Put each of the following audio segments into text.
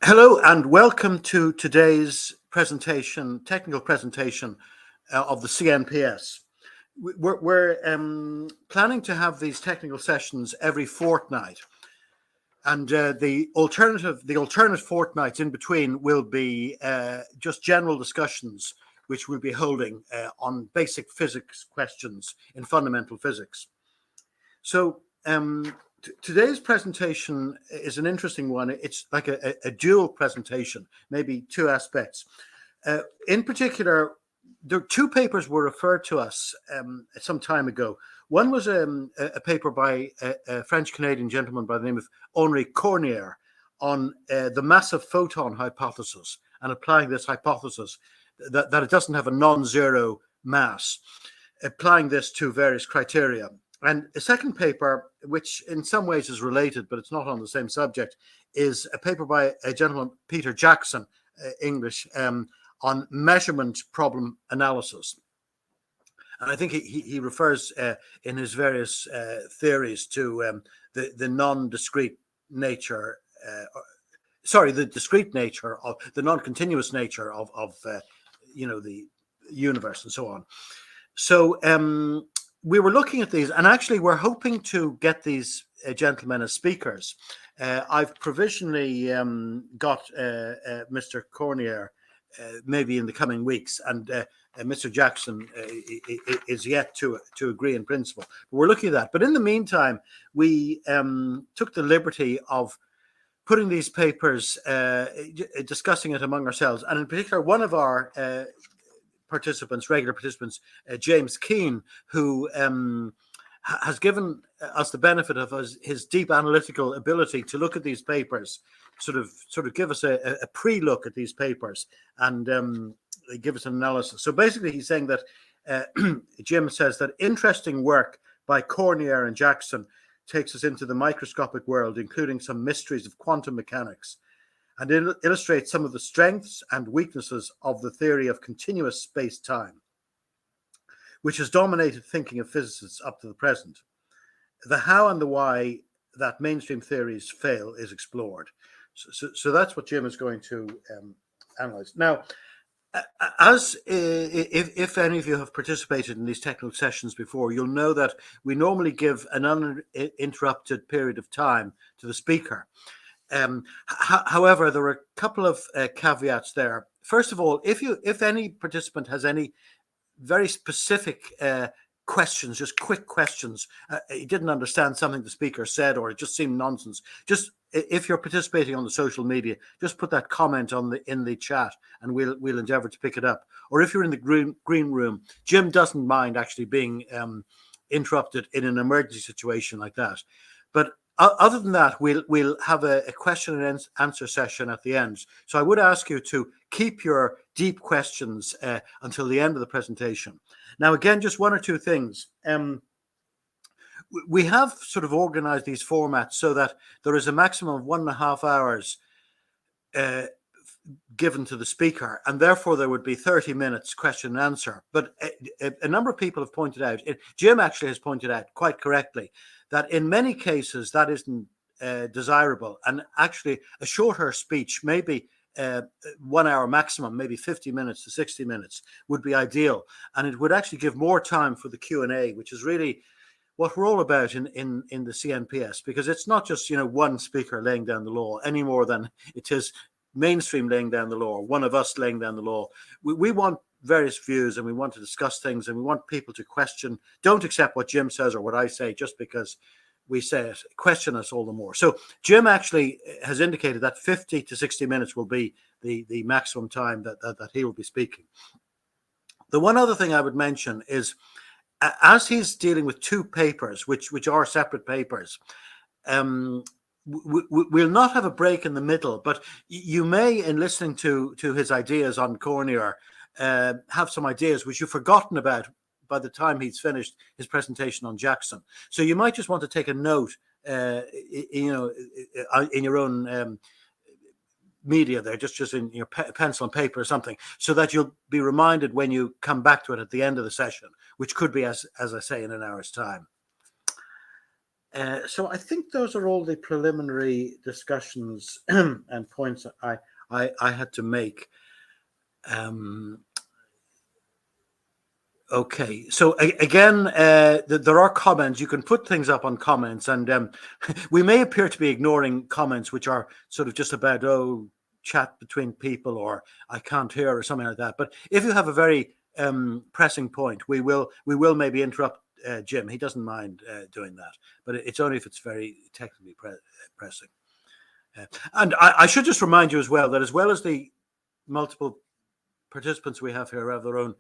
Hello and welcome to today's presentation, technical presentation of the CNPS. We're planning to have these technical sessions every fortnight, and the alternate fortnights in between will be just general discussions, which we'll be holding on basic physics questions in fundamental physics. So today's presentation is an interesting one. It's like a dual presentation, maybe two aspects. In particular, there two papers were referred to us some time ago. One was a paper by a French-Canadian gentleman by the name of Henri Cornier on the massive photon hypothesis and applying this hypothesis that it doesn't have a non-zero mass, applying this to various criteria. And a second paper, which in some ways is related, but it's not on the same subject, is a paper by a gentleman, Peter Jackson, English, on measurement problem analysis. And I think he refers in his various theories to the non-discrete nature, the discrete nature of the non-continuous nature of the universe and so on. So we were looking at these, and actually we're hoping to get these gentlemen as speakers. I've provisionally got Mr. Cornier maybe in the coming weeks, and Mr. Jackson is yet to agree in principle. But we're looking at that. But in the meantime, we took the liberty of putting these papers, discussing it among ourselves, and in particular, one of our regular participants, James Keane, who has given us the benefit of his deep analytical ability to look at these papers, sort of give us a pre-look at these papers and give us an analysis. So basically, he's saying that Jim says that interesting work by Corniere and Jackson takes us into the microscopic world, including some mysteries of quantum mechanics, and illustrates some of the strengths and weaknesses of the theory of continuous space-time, which has dominated thinking of physicists up to the present. The how and the why that mainstream theories fail is explored. So that's what Jim is going to analyze. Now, if any of you have participated in these technical sessions before, you'll know that we normally give an uninterrupted period of time to the speaker. However, there are a couple of caveats there. First of all, if any participant has any very specific questions, just quick questions, he didn't understand something the speaker said, or it just seemed nonsense, just if you're participating on the social media, just put that comment in the chat, and we'll endeavour to pick it up. Or if you're in the green room, Jim doesn't mind actually being interrupted in an emergency situation like that. But other than that, we'll have a question and answer session at the end. So I would ask you to keep your deep questions until the end of the presentation. Now, again, just one or two things. We have sort of organized these formats so that there is a maximum of 1.5 hours given to the speaker, and therefore there would be 30 minutes question and answer. But a number of people have pointed out, Jim actually has pointed out quite correctly, that in many cases that isn't desirable, and actually a shorter speech, maybe 1 hour maximum, maybe 50 minutes to 60 minutes would be ideal, and it would actually give more time for the Q&A, which is really what we're all about in the CNPS, because it's not just one speaker laying down the law any more than it is mainstream laying down the law, one of us laying down the law. We want various views, and we want to discuss things, and we want people to question. Don't accept what Jim says or what I say just because we say it. Question us all the more. So Jim actually has indicated that 50 to 60 minutes will be the maximum time that he will be speaking. The one other thing I would mention is, as he's dealing with two papers, which are separate papers, we'll not have a break in the middle, but you may, in listening to his ideas on Cornier, have some ideas which you've forgotten about by the time he's finished his presentation on Jackson. So you might just want to take a note, in your own media there, just in your pencil and paper or something, so that you'll be reminded when you come back to it at the end of the session, which could be, as I say, in an hour's time. So I think those are all the preliminary discussions and points I had to make. Okay, so again, there are comments. You can put things up on comments, and we may appear to be ignoring comments which are sort of just about chat between people, or I can't hear, or something like that. But if you have a very pressing point, we will maybe interrupt Jim. He doesn't mind doing that, but it's only if it's very technically pressing. And I should just remind you as well as the multiple participants we have here who have their own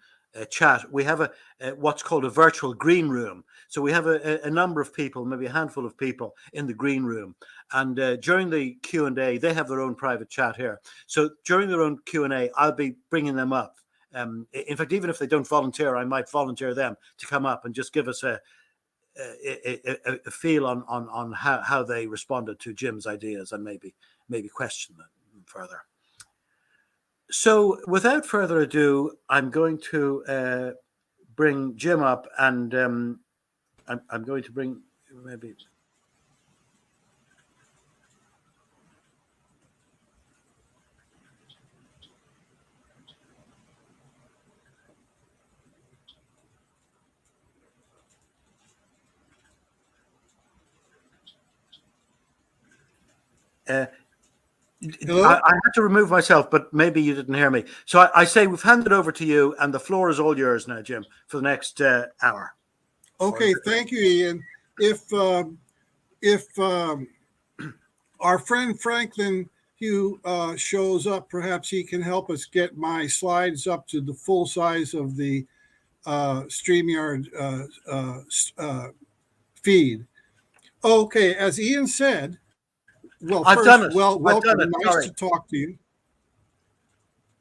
chat, we have a what's called a virtual green room. So we have a number of people, maybe a handful of people in the green room, and during the Q&A, they have their own private chat here. So during their own Q&A, I'll be bringing them up. In fact, even if they don't volunteer, I might volunteer them to come up and just give us a feel on how they responded to Jim's ideas, and maybe question them further. So without further ado, I'm going to bring Jim up, and I'm going to bring maybe. I had to remove myself, but maybe you didn't hear me. So I say we've handed over to you, and the floor is all yours now, Jim, for the next hour. Okay, thank you, Ian. If our friend Franklin Hugh shows up, perhaps he can help us get my slides up to the full size of the StreamYard feed. Okay, as Ian said, well, I've done it. Welcome. Nice to talk to you.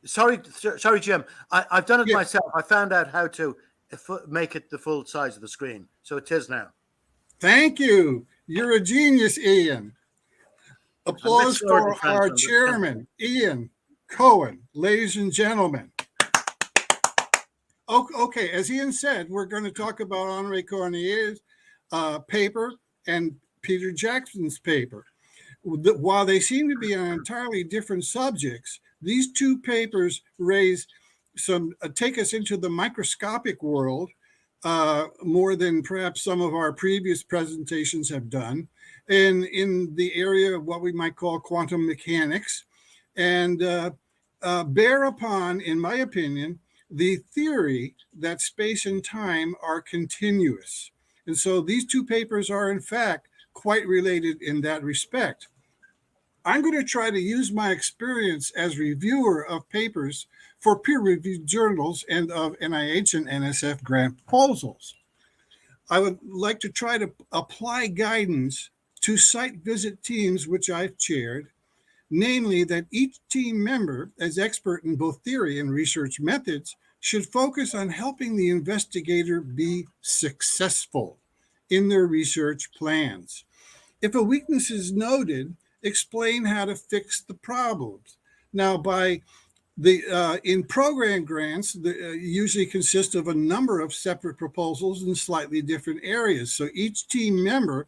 Sorry, Jim. I've done it myself. I found out how to make it the full size of the screen, so it is now. Thank you. You're a genius, Ian. Applause for our chairman, Ian Cohen, ladies and gentlemen. Okay, as Ian said, we're going to talk about Henri Cornier's paper and Peter Jackson's paper. While they seem to be on entirely different subjects, these two papers take us into the microscopic world more than perhaps some of our previous presentations have done, and in the area of what we might call quantum mechanics, and bear upon, in my opinion, the theory that space and time are continuous. And so these two papers are, in fact, quite related in that respect. I'm going to try to use my experience as reviewer of papers for peer-reviewed journals and of NIH and NSF grant proposals. I would like to try to apply guidance to site visit teams which I've chaired, namely that each team member, as expert in both theory and research methods, should focus on helping the investigator be successful in their research plans. If a weakness is noted, explain how to fix the problems. Now, in program grants, usually consist of a number of separate proposals in slightly different areas. So each team member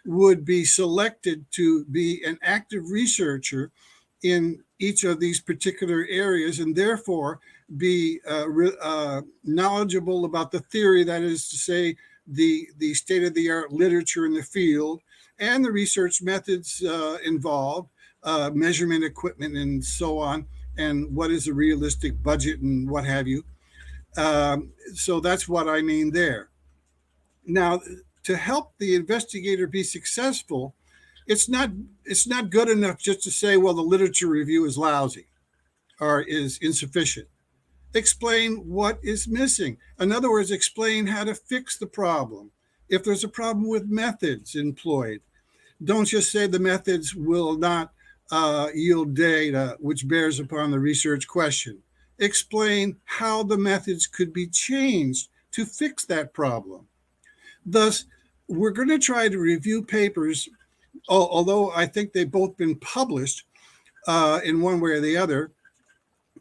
would be selected to be an active researcher in each of these particular areas, and therefore be knowledgeable about the theory, that is to say, the state-of-the-art literature in the field, and the research methods involved, measurement equipment and so on, and what is a realistic budget and what have you. So that's what I mean there. Now, to help the investigator be successful, it's not good enough just to say, well, the literature review is lousy or is insufficient. Explain what is missing. In other words, explain how to fix the problem. If there's a problem with methods employed, don't just say the methods will not yield data, which bears upon the research question. Explain how the methods could be changed to fix that problem. Thus, we're going to try to review papers, although I think they've both been published in one way or the other,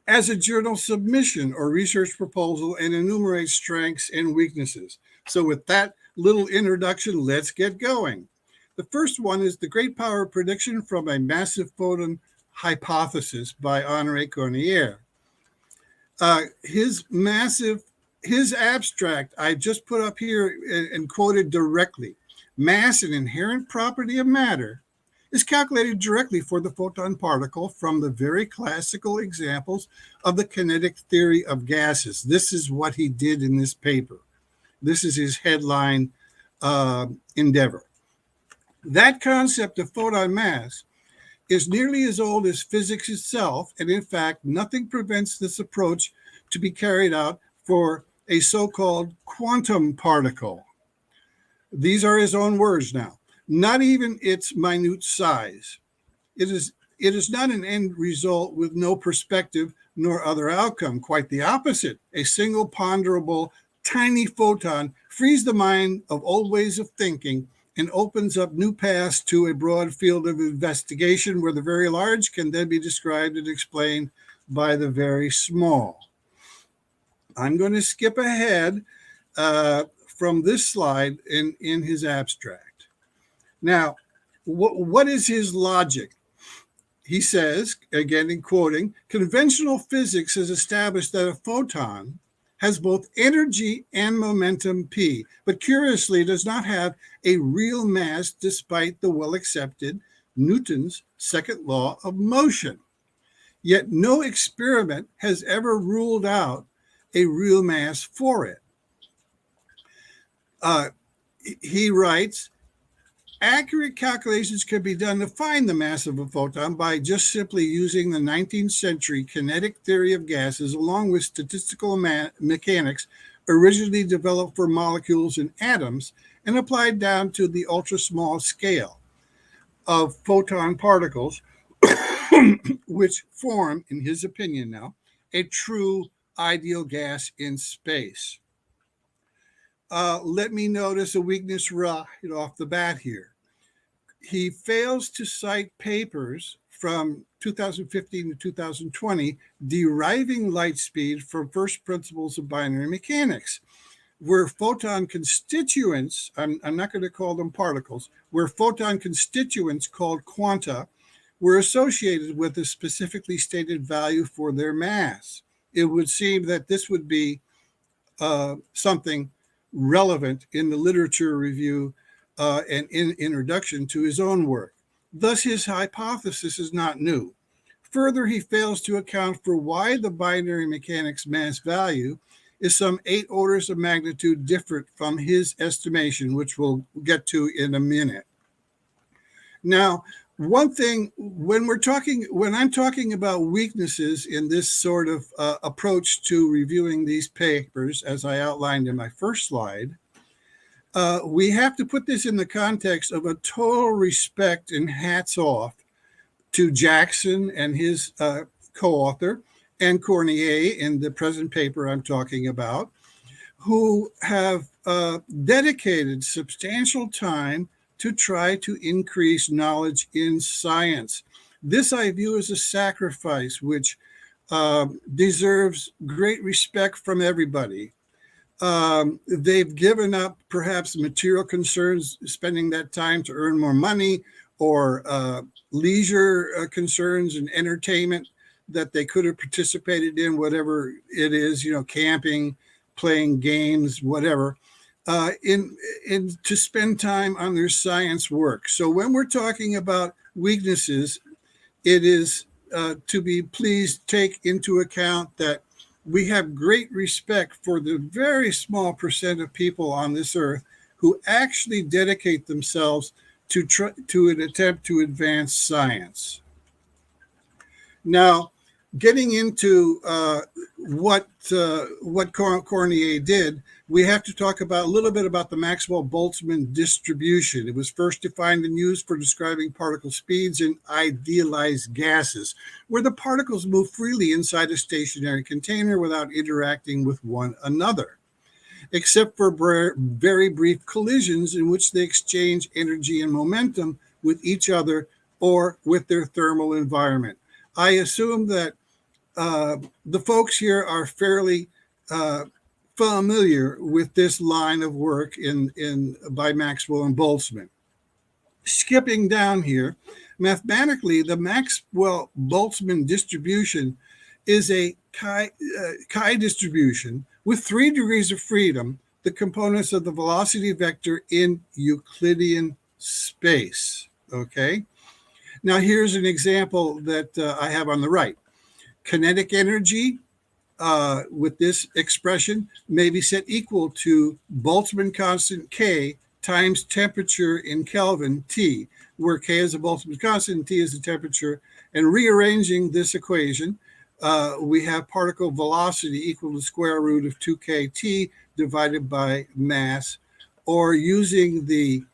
as a journal submission or research proposal, and enumerate strengths and weaknesses. So with that little introduction, let's get going. The first one is the great power prediction from a massive photon hypothesis by Henri Cornier. His abstract I just put up here and quoted directly. Mass, an inherent property of matter, is calculated directly for the photon particle from the very classical examples of the kinetic theory of gases. This is what he did in this paper. This is his headline endeavor. That concept of photon mass is nearly as old as physics itself, and in fact, nothing prevents this approach to be carried out for a so-called quantum particle. These are his own words now. Not even its minute size. It is not an end result with no perspective nor other outcome. Quite the opposite. A single ponderable, tiny photon frees the mind of old ways of thinking and opens up new paths to a broad field of investigation where the very large can then be described and explained by the very small. I'm going to skip ahead from this slide in his abstract. Now, what is his logic? He says, again in quoting, conventional physics has established that a photon has both energy and momentum p, but curiously does not have a real mass despite the well-accepted Newton's second law of motion. Yet no experiment has ever ruled out a real mass for it. He writes, accurate calculations can be done to find the mass of a photon by just simply using the 19th century kinetic theory of gases along with statistical mechanics originally developed for molecules and atoms and applied down to the ultra small scale of photon particles, which form, in his opinion now, a true ideal gas in space. Let me notice a weakness right off the bat here. He fails to cite papers from 2015 to 2020 deriving light speed from first principles of binary mechanics, where photon constituents, I'm not going to call them particles, where photon constituents called quanta were associated with a specifically stated value for their mass. It would seem that this would be something relevant in the literature review and in introduction to his own work. Thus, his hypothesis is not new. Further, he fails to account for why the binary mechanics mass value is some 8 orders of magnitude different from his estimation, which we'll get to in a minute. Now, one thing, when I'm talking about weaknesses in this sort of approach to reviewing these papers, as I outlined in my first slide, we have to put this in the context of a total respect and hats off to Jackson and his co-author and Cornier in the present paper I'm talking about, who have dedicated substantial time to try to increase knowledge in science. This I view as a sacrifice which deserves great respect from everybody. They've given up perhaps material concerns, spending that time to earn more money, or leisure concerns and entertainment that they could have participated in, whatever it is, camping, playing games, whatever, in to spend time on their science work. So when we're talking about weaknesses, it is to be pleased take into account that we have great respect for the very small percent of people on this earth who actually dedicate themselves to an attempt to advance science. Now, getting into what Cornier did, we have to talk about a little bit about the Maxwell-Boltzmann distribution. It was first defined and used for describing particle speeds in idealized gases, where the particles move freely inside a stationary container without interacting with one another, except for very brief collisions in which they exchange energy and momentum with each other or with their thermal environment. I assume that the folks here are fairly familiar with this line of work by Maxwell and Boltzmann. skipping down here, mathematically, the Maxwell-Boltzmann distribution is a chi distribution with 3 degrees of freedom, the components of the velocity vector in Euclidean space. Okay. Now here's an example that I have on the right. Kinetic energy with this expression may be set equal to Boltzmann constant K times temperature in Kelvin T, where K is a Boltzmann constant and T is the temperature. And rearranging this equation, we have particle velocity equal to the square root of 2kT divided by mass, or using the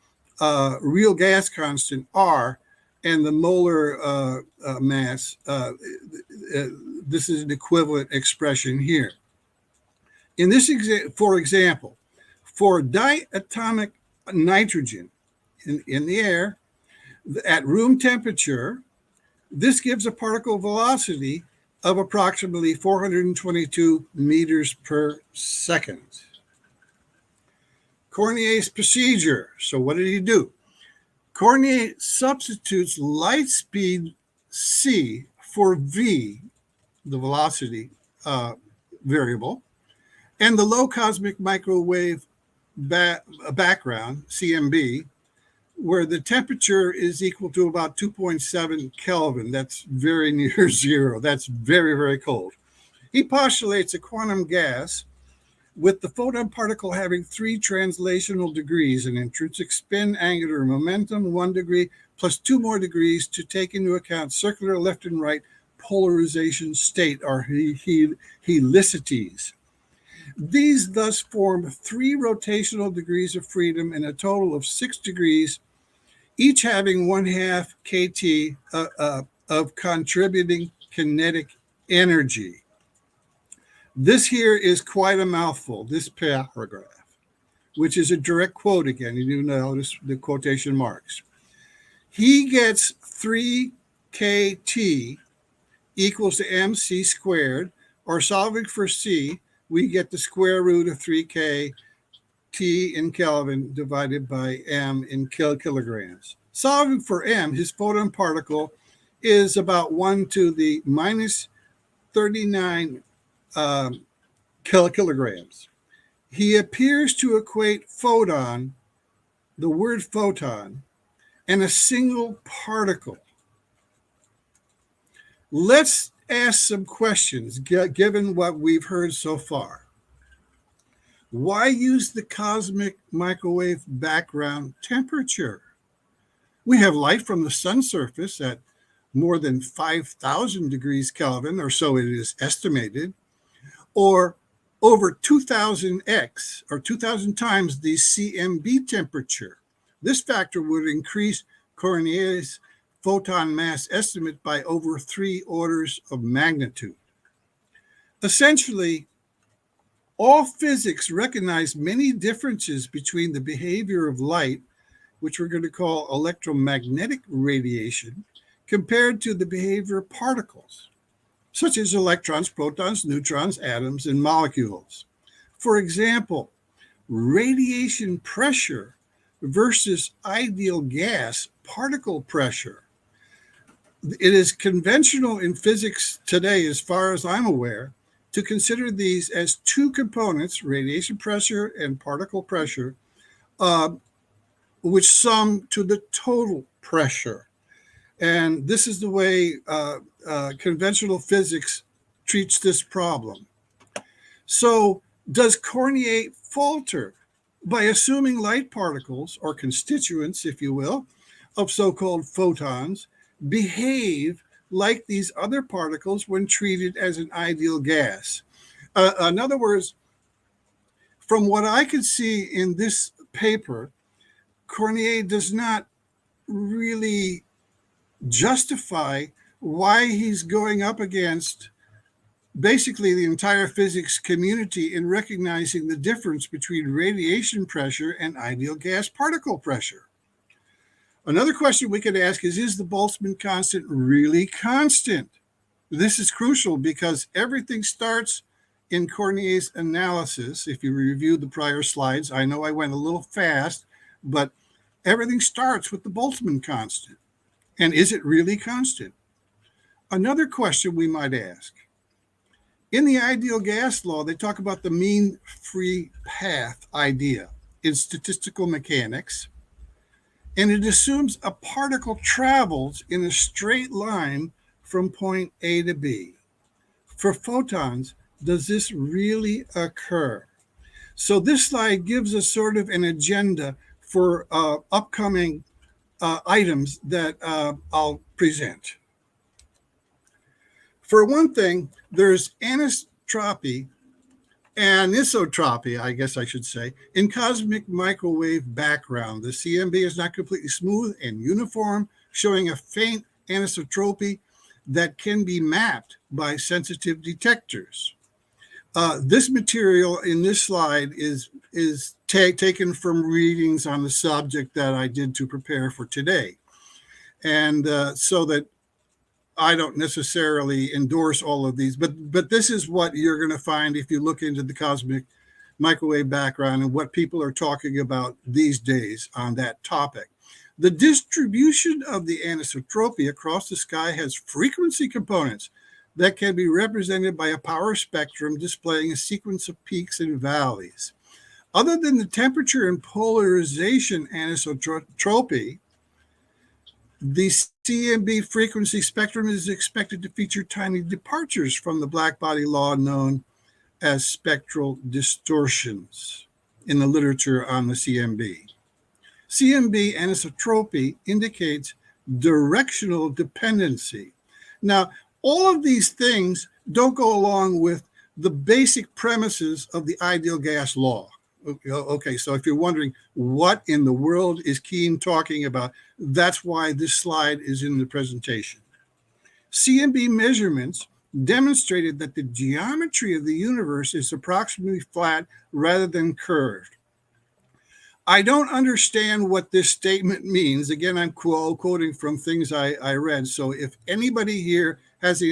real gas constant R and the molar mass. This is an equivalent expression here. In this for example, for diatomic nitrogen in the air at room temperature, this gives a particle velocity of approximately 422 meters per second. Cornier's procedure. So what did he do? Cornier substitutes light speed c for v, the velocity variable, and the low cosmic microwave background, CMB, where the temperature is equal to about 2.7 Kelvin. That's very near zero. That's very, very cold. He postulates a quantum gas with the photon particle having 3 translational degrees, an intrinsic spin, angular momentum, 1 degree, plus 2 more degrees to take into account circular left and right polarization state, or helicities. These thus form 3 rotational degrees of freedom and a total of 6 degrees, each having 1/2 kT of contributing kinetic energy. This here is quite a mouthful, this paragraph, which is a direct quote again. You do notice the quotation marks. He gets 3 kT equals to mc squared, or solving for c, we get the square root of 3k T in Kelvin divided by m in kilograms. Solving for m, his photon particle is about 1 to the minus 39 kilograms. He appears to equate photon, the word photon, and a single particle. Let's ask some questions given what we've heard so far. Why use the cosmic microwave background temperature? We have light from the sun surface at more than 5,000 degrees Kelvin, or so it is estimated, or over 2,000x, or 2,000 times the CMB temperature. This factor would increase Cornier's photon mass estimate by over 3 orders of magnitude. Essentially, all physics recognize many differences between the behavior of light, which we're going to call electromagnetic radiation, compared to the behavior of particles, such as electrons, protons, neutrons, atoms, and molecules. For example, radiation pressure versus ideal gas particle pressure. It is conventional in physics today, as far as I'm aware, to consider these as 2 components, radiation pressure and particle pressure, which sum to the total pressure. And this is the way conventional physics treats this problem. So does Cornier falter by assuming light particles, or constituents, if you will, of so-called photons, behave like these other particles when treated as an ideal gas? In other words, from what I could see in this paper, Cornier does not really justify why he's going up against basically the entire physics community in recognizing the difference between radiation pressure and ideal gas particle pressure. Another question we could ask is the Boltzmann constant really constant? This is crucial because everything starts in Cornier's analysis. If you review the prior slides, I know I went a little fast, but Everything starts with the Boltzmann constant. And is it really constant? Another question we might ask. In the ideal gas law, they talk about the mean free path idea in statistical mechanics, and it assumes a particle travels in a straight line from point A to B. For photons, does this really occur? So this slide gives us sort of an agenda for upcoming items that I'll present. For one thing, there's anisotropy, I guess I should say, in cosmic microwave background. The CMB is not completely smooth and uniform, showing a faint anisotropy that can be mapped by sensitive detectors. This material in this slide is taken from readings on the subject that I did to prepare for today. And so that I don't necessarily endorse all of these, but this is what you're going to find if you look into the cosmic microwave background and what people are talking about these days on that topic. The distribution of the anisotropy across the sky has frequency components that can be represented by a power spectrum displaying a sequence of peaks and valleys. Other than the temperature and polarization anisotropy, the CMB frequency spectrum is expected to feature tiny departures from the blackbody law known as spectral distortions in the literature on the CMB. CMB anisotropy indicates directional dependency. Now, all of these things don't go along with the basic premises of the ideal gas law. Okay, so if you're wondering what in the world is Keene talking about, that's why this slide is in the presentation. CMB measurements demonstrated that the geometry of the universe is approximately flat rather than curved. I don't understand what this statement means. Again, I'm quoting from things I read. So if anybody here has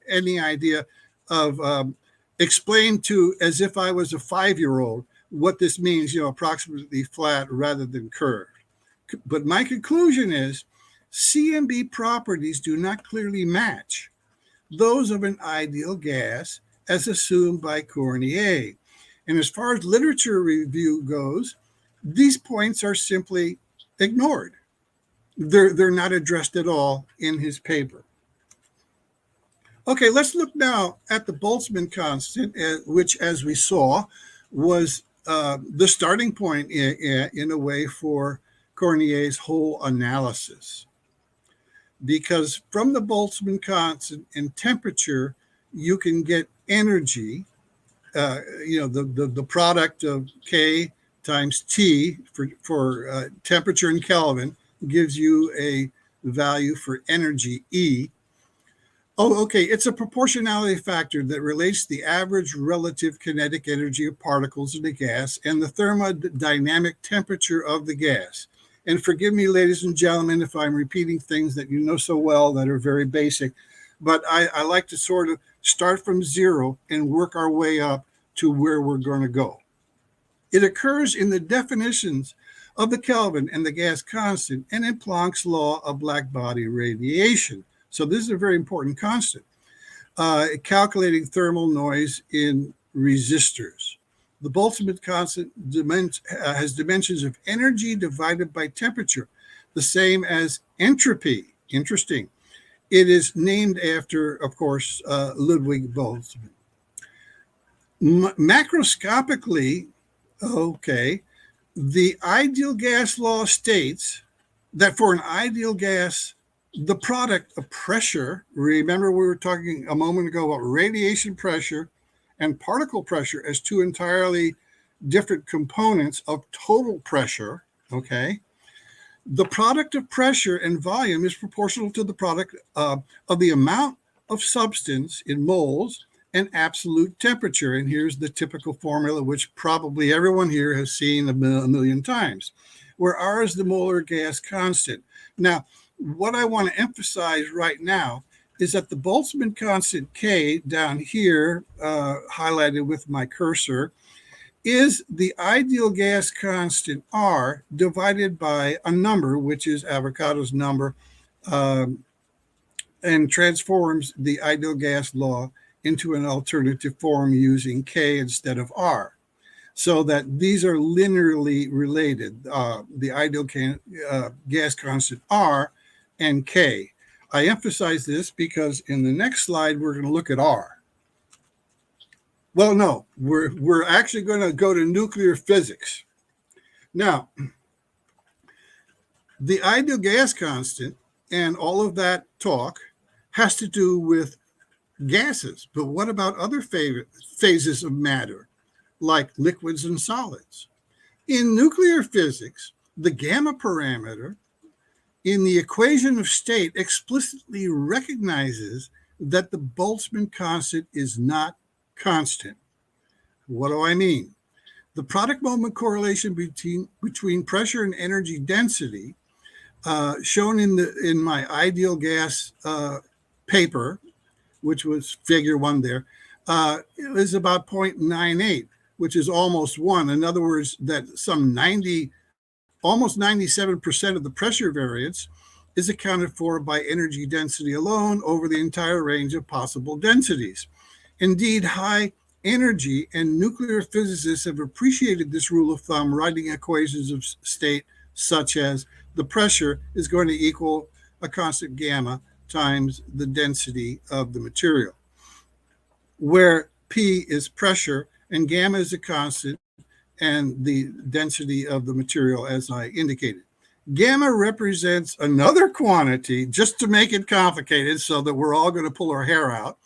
any idea of explain to, as if I was a 5-year-old, what this means, approximately flat rather than curved. But my conclusion is CMB properties do not clearly match those of an ideal gas as assumed by Cornier. And as far as literature review goes, these points are simply ignored. They're not addressed at all in his paper. Okay, let's look now at the Boltzmann constant, which, as we saw, was the starting point in a way for Cornier's whole analysis. Because from the Boltzmann constant and temperature, you can get energy, the product of K times T for temperature in Kelvin gives you a value for energy, E. Oh, okay, it's a proportionality factor that relates the average relative kinetic energy of particles in a gas and the thermodynamic temperature of the gas. And forgive me, ladies and gentlemen, if I'm repeating things that you know so well that are very basic, but I like to sort of start from zero and work our way up to where we're going to go. It occurs in the definitions of the Kelvin and the gas constant and in Planck's law of blackbody radiation. So this is a very important constant. Calculating thermal noise in resistors. The Boltzmann constant has dimensions of energy divided by temperature, the same as entropy. Interesting. It is named after, of course, Ludwig Boltzmann. Macroscopically, okay, the ideal gas law states that for an ideal gas, the product of pressure, remember we were talking a moment ago about radiation pressure and particle pressure as two entirely different components of total pressure, okay? The product of pressure and volume is proportional to the product of the amount of substance in moles and absolute temperature. And here's the typical formula, which probably everyone here has seen a million times, where R is the molar gas constant. Now, what I want to emphasize right now is that the Boltzmann constant K down here, highlighted with my cursor, is the ideal gas constant R divided by a number, which is Avogadro's number, and transforms the ideal gas law into an alternative form using K instead of R, so that these are linearly related, the ideal gas constant R and K. I emphasize this because in the next slide, we're going to look at R. Well, no, we're actually going to go to nuclear physics. Now, the ideal gas constant and all of that talk has to do with gases. But what about other phases of matter, like liquids and solids? In nuclear physics, the gamma parameter in the equation of state explicitly recognizes that the Boltzmann constant is not constant. What do I mean? The product moment correlation between pressure and energy density, shown in my ideal gas paper, which was figure 1 there, is about 0.98, which is almost 1. In other words, that almost 97% of the pressure variance is accounted for by energy density alone over the entire range of possible densities. Indeed, high energy and nuclear physicists have appreciated this rule of thumb, writing equations of state such as the pressure is going to equal a constant gamma times the density of the material, where P is pressure and gamma is a constant and the density of the material, as I indicated. Gamma represents another quantity, just to make it complicated so that we're all going to pull our hair out.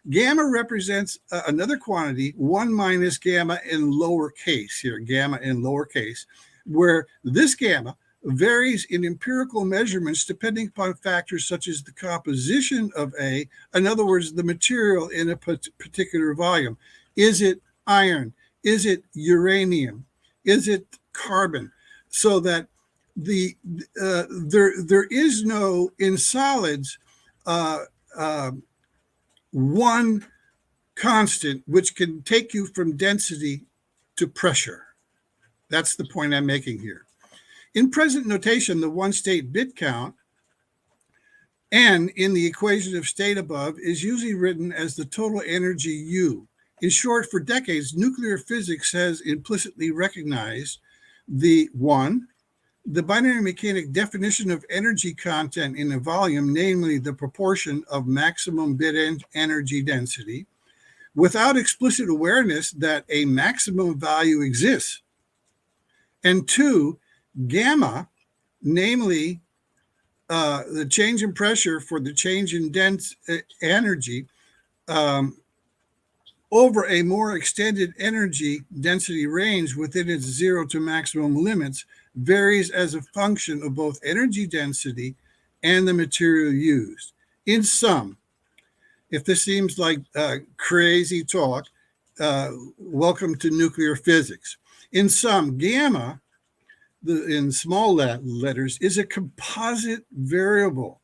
Gamma represents another quantity, 1 minus gamma in lowercase here, gamma in lowercase, where this gamma varies in empirical measurements depending upon factors such as the composition of A, in other words, the material in a particular volume. Is it iron? Is it uranium? Is it carbon? So that there is no, in solids, one constant which can take you from density to pressure. That's the point I'm making here. In present notation, the one-state bit count, N in the equation of state above, is usually written as the total energy U. In short, for decades, nuclear physics has implicitly recognized the binary mechanic definition of energy content in a volume, namely the proportion of maximum bit energy density, without explicit awareness that a maximum value exists. And 2, gamma, namely the change in pressure for the change in dense energy over a more extended energy density range within its 0 to maximum limits, varies as a function of both energy density and the material used. In sum, if this seems like crazy talk, welcome to nuclear physics. In sum, gamma, in small letters, is a composite variable,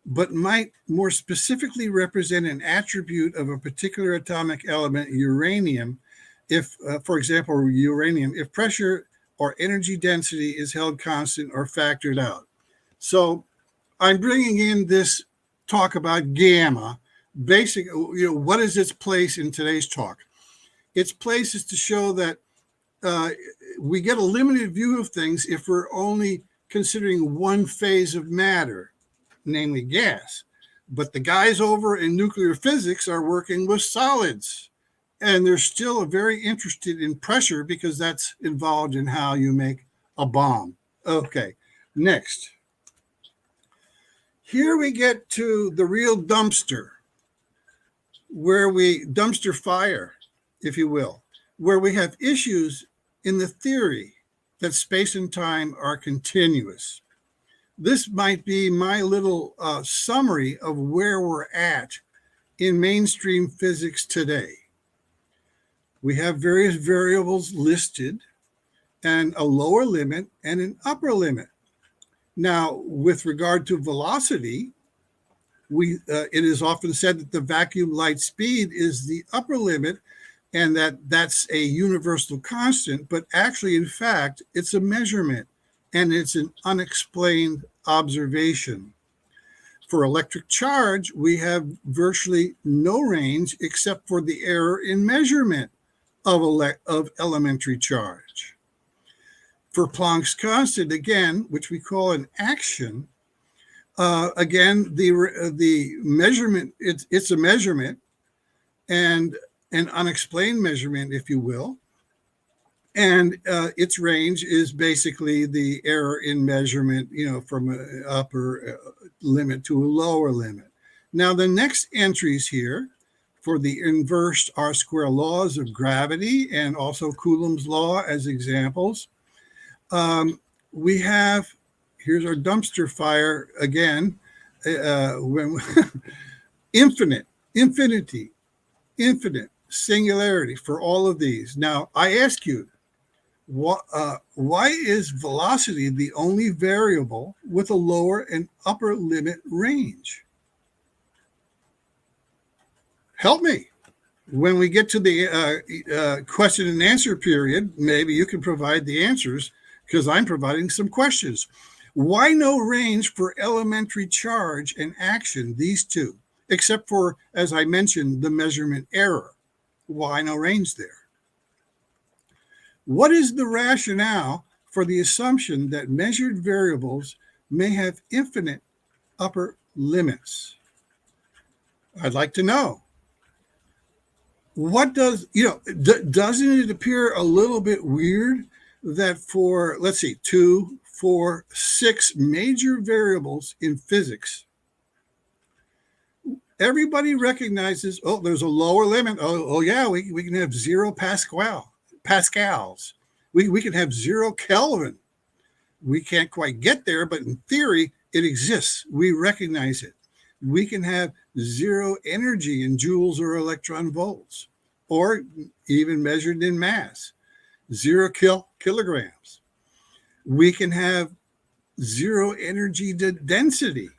but might more specifically represent an attribute of a particular atomic element, uranium, if, for example, uranium, if pressure or energy density is held constant or factored out. So I'm bringing in this talk about gamma. What is its place in today's talk? Its place is to show that we get a limited view of things if we're only considering one phase of matter, namely gas. But the guys over in nuclear physics are working with solids. And they're still very interested in pressure because that's involved in how you make a bomb. Okay, next. Here we get to the real dumpster, where we dumpster fire, if you will, where we have issues in the theory that space and time are continuous. This might be my little summary of where we're at in mainstream physics today. We have various variables listed and a lower limit and an upper limit. Now, with regard to velocity, it is often said that the vacuum light speed is the upper limit and that's a universal constant, but actually, in fact, it's a measurement and it's an unexplained observation. For electric charge, we have virtually no range except for the error in measurement of elementary charge. For Planck's constant, again, which we call an action, again, the measurement, it's a measurement and an unexplained measurement, if you will. And its range is basically the error in measurement, from an upper limit to a lower limit. Now, the next entries here for the inverse R-square laws of gravity and also Coulomb's law as examples, we have, here's our dumpster fire again, when infinity, infinite, singularity for all of these. Now, I ask you, why is velocity the only variable with a lower and upper limit range? Help me. When we get to the question and answer period, maybe you can provide the answers because I'm providing some questions. Why no range for elementary charge and action, these two, except for, as I mentioned, the measurement error? Why no range there? What is the rationale for the assumption that measured variables may have infinite upper limits? I'd like to know. What doesn't it appear a little bit weird that for, let's see, 2, 4, 6 major variables in physics, everybody recognizes, oh, there's a lower limit. Oh yeah, we can have 0 pascals. We can have 0 Kelvin. We can't quite get there, but in theory, it exists. We recognize it. We can have 0 energy in joules or electron volts, or even measured in mass, 0 kilograms. We can have 0 energy density.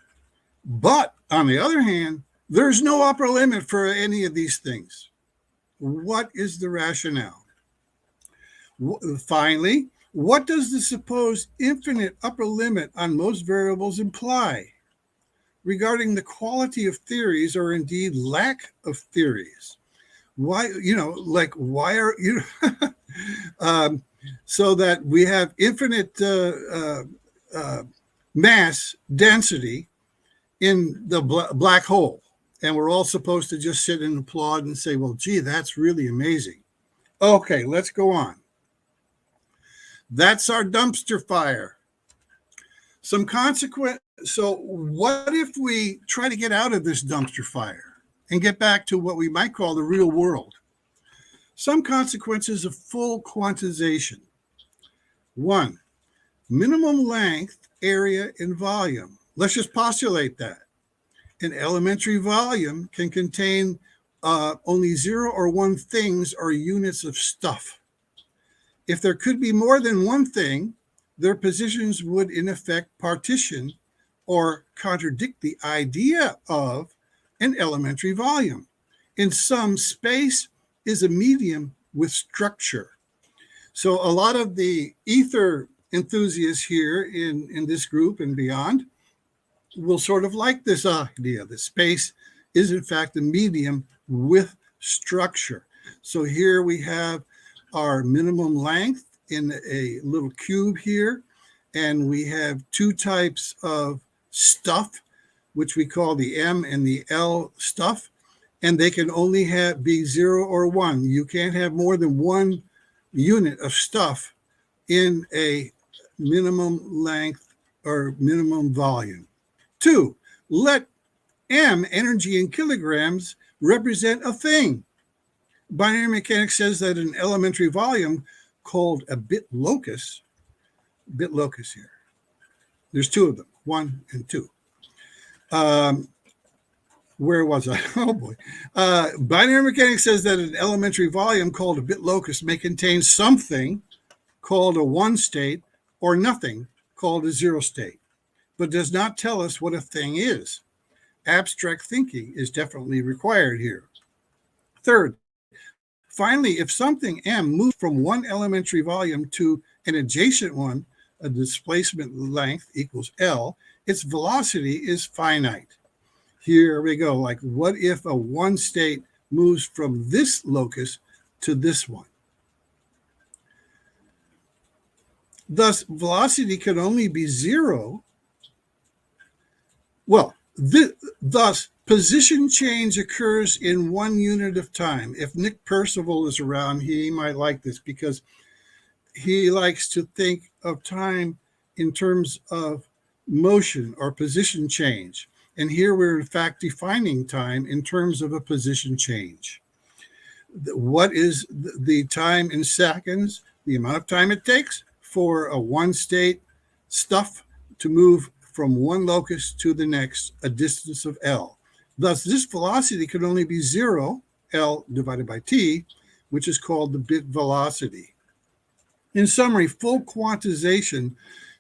But on the other hand, there's no upper limit for any of these things. What is the rationale? Finally, what does the supposed infinite upper limit on most variables imply regarding the quality of theories or indeed lack of theories? Why, why are you, so that we have infinite mass density in the black hole, and we're all supposed to just sit and applaud and say, well, gee, that's really amazing. Okay, let's go on. That's our dumpster fire. So what if we try to get out of this dumpster fire and get back to what we might call the real world? Some consequences of full quantization. 1, minimum length, area, and volume. Let's just postulate that. An elementary volume can contain only 0 or 1 things or units of stuff. If there could be more than one thing, their positions would in effect partition or contradict the idea of an elementary volume. In sum, space is a medium with structure. So a lot of the ether enthusiasts here in this group and beyond will sort of like this idea that space is in fact a medium with structure. So here we have our minimum length in a little cube here, and we have 2 types of stuff, which we call the M and the L stuff, and they can only be 0 or 1. You can't have more than 1 unit of stuff in a minimum length or minimum volume. 2, let M, energy in kilograms, represent a thing. Binary mechanics says that an elementary volume called a bit locus here. There's 2 of them, 1 and 2. Where was I? Oh boy. Binary mechanics says that an elementary volume called a bit locus may contain something called a 1 state or nothing called a 0 state, but does not tell us what a thing is. Abstract thinking is definitely required here. 3rd, Finally, if something m moves from one elementary volume to an adjacent one, a displacement length equals L, its velocity is finite. Here we go. Like, what if a one state moves from this locus to this one? Thus, velocity can only be zero. Well, thus, position change occurs in 1 unit of time. If Nick Percival is around, he might like this because he likes to think of time in terms of motion or position change. And here we're in fact defining time in terms of a position change. What is the time in seconds? The amount of time it takes for a one state stuff to move from one locus to the next, a distance of L. Thus, this velocity can only be zero, L divided by T, which is called the bit velocity. In summary, full quantization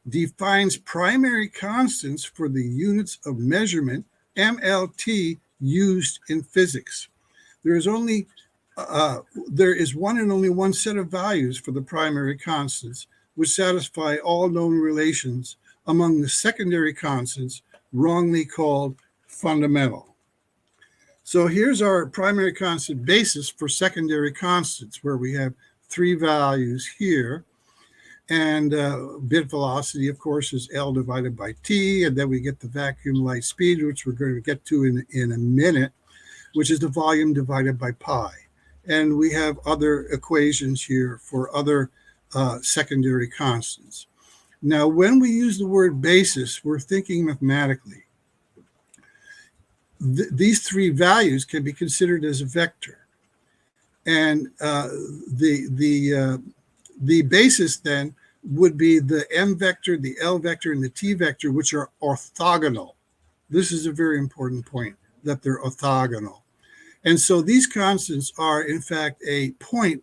defines primary constants for the units of measurement, MLT, used in physics. There is one and only one set of values for the primary constants, which satisfy all known relations among the secondary constants, wrongly called fundamental. So here's our primary constant basis for secondary constants, where we have three values here. And bit velocity, of course, is L divided by T. And then we get the vacuum light speed, which we're going to get to in a minute, which is the volume divided by pi. And we have other equations here for other secondary constants. Now, when we use the word basis, we're thinking mathematically. These three values can be considered as a vector. And the basis then would be the m vector, the L vector, and the T vector, which are orthogonal. This is a very important point, that they're orthogonal. And so these constants are, in fact, a point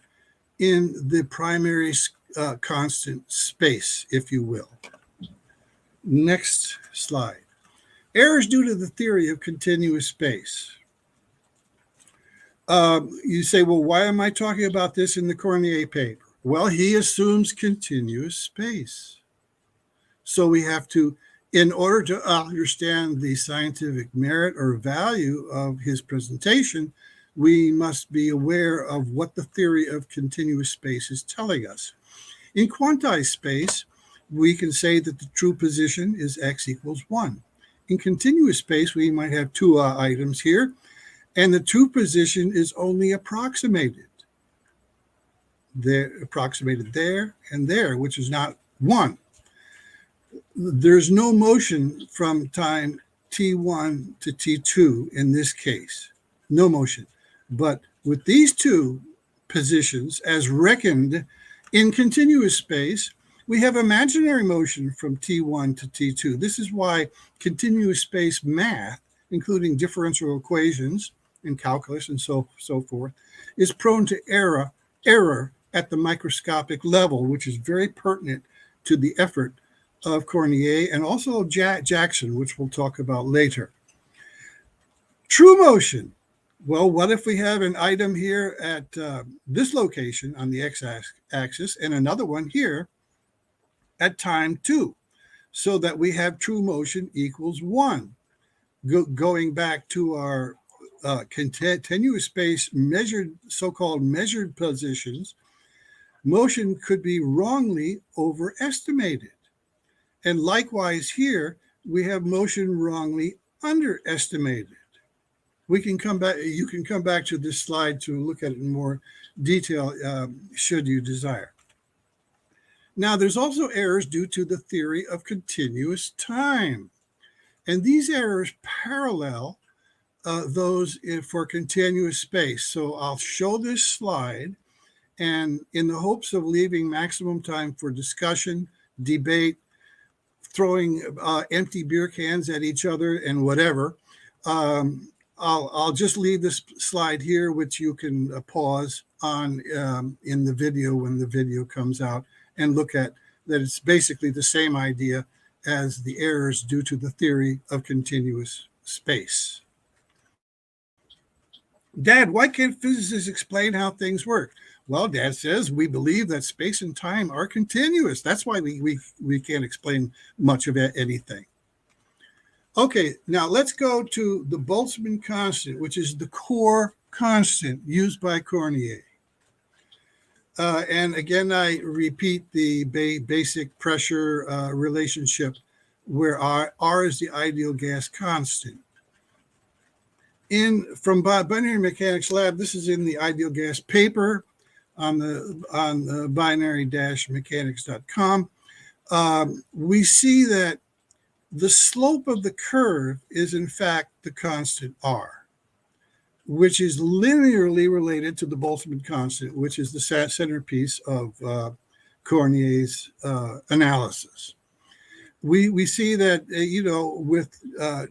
in the primary constant space, if you will. Next slide. Errors due to the theory of continuous space. You say, well, why am I talking about this in the Cornier paper? Well, he assumes continuous space. So we have to, in order to understand the scientific merit or value of his presentation, we must be aware of what the theory of continuous space is telling us. In quantized space, we can say that the true position is x equals 1. In continuous space, we might have two items here, and the true position is only approximated. They're approximated there and there, which is not 1. There's no motion from time t1 to t2 in this case. No motion. But with these two positions, as reckoned in continuous space, we have imaginary motion from t1 to t2. This is why continuous space math, including differential equations and calculus and so forth, is prone to error at the microscopic level, which is very pertinent to the effort of Cornier and also Jackson, which we'll talk about later. True motion. Well, what if we have an item here at this location on the x-axis and another one here at time 2, so that we have true motion equals 1. Going back to our continuous space measured, so-called measured positions, motion could be wrongly overestimated. And likewise here, we have motion wrongly underestimated. We can come back, you can come back to this slide to look at it in more detail, should you desire. Now, there's also errors due to the theory of continuous time. And these errors parallel those for continuous space. So I'll show this slide, and in the hopes of leaving maximum time for discussion, debate, throwing empty beer cans at each other and whatever, I'll just leave this slide here, which you can pause on in the video when the video comes out, and look at that. It's basically the same idea as the errors due to the theory of continuous space. Dad, why can't physicists explain how things work? Well, Dad says we believe that space and time are continuous. That's why we can't explain much of anything. Okay, now let's go to the Boltzmann constant, which is the core constant used by Cornier. And again, I repeat the basic pressure relationship where R is the ideal gas constant. From binary mechanics lab, this is in the ideal gas paper on the binary-mechanics.com. We see that the slope of the curve is in fact the constant R, which is linearly related to the Boltzmann constant, which is the centerpiece of Cornier's analysis. We see that, with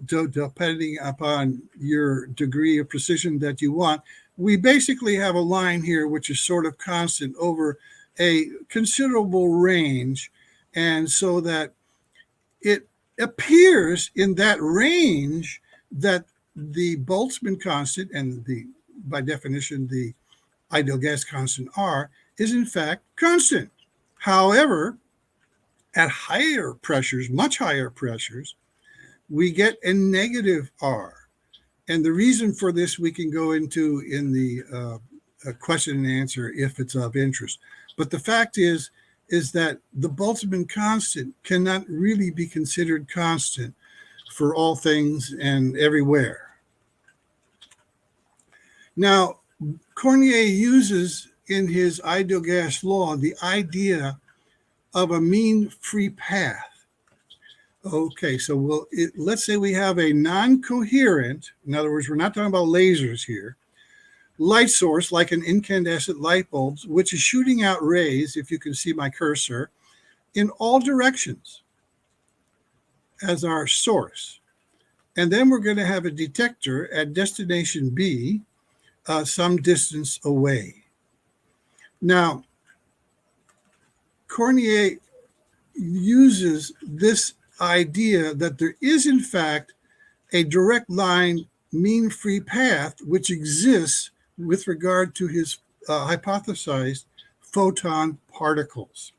depending upon your degree of precision that you want, we basically have a line here which is sort of constant over a considerable range. And so that it appears in that range that the Boltzmann constant and by definition, the ideal gas constant R is in fact constant. However, at higher pressures, much higher pressures, we get a negative R. And the reason for this we can go into in the question and answer if it's of interest. But the fact is that the Boltzmann constant cannot really be considered constant for all things and everywhere. Now, Cornier uses in his ideal gas law the idea of a mean free path. Okay, so let's say we have a non-coherent, in other words, we're not talking about lasers here, light source like an incandescent light bulb, which is shooting out rays, if you can see my cursor, in all directions as our source. And then we're going to have a detector at destination B, some distance away. Now, Cornier uses this idea that there is, in fact, a direct line mean free path which exists with regard to his hypothesized photon particles.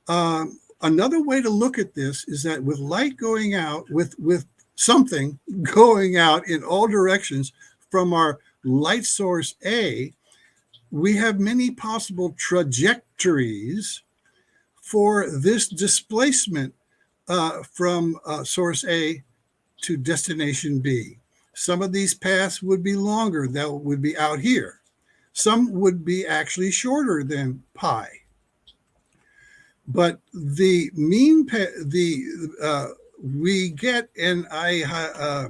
Another way to look at this is that with light going out, with something going out in all directions from our light source A, we have many possible trajectories for this displacement from source A to destination B. Some of these paths would be longer, that would be out here. Some would be actually shorter than pi. But the mean, we get, and I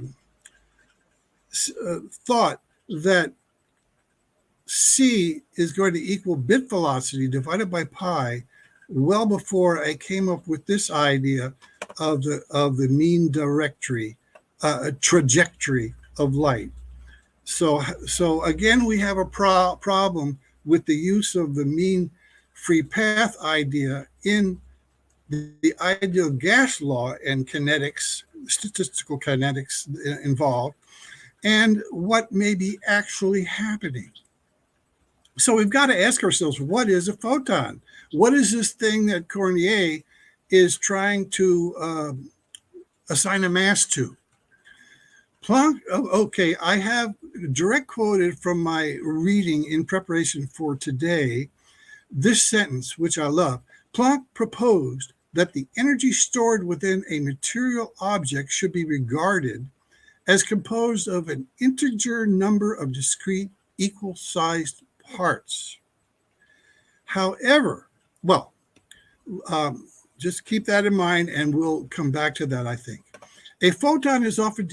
thought that C is going to equal bit velocity divided by pi well before I came up with this idea of the mean trajectory of light. So again, we have a problem with the use of the mean free path idea in the ideal gas law and kinetics, statistical kinetics involved, and what may be actually happening. So we've got to ask ourselves, what is a photon? What is this thing that Cornier is trying to assign a mass to? Planck, okay, I have direct quoted from my reading in preparation for today, this sentence, which I love. Planck proposed that the energy stored within a material object should be regarded as composed of an integer number of discrete equal-sized parts. However, just keep that in mind and we'll come back to that, I think. A photon is often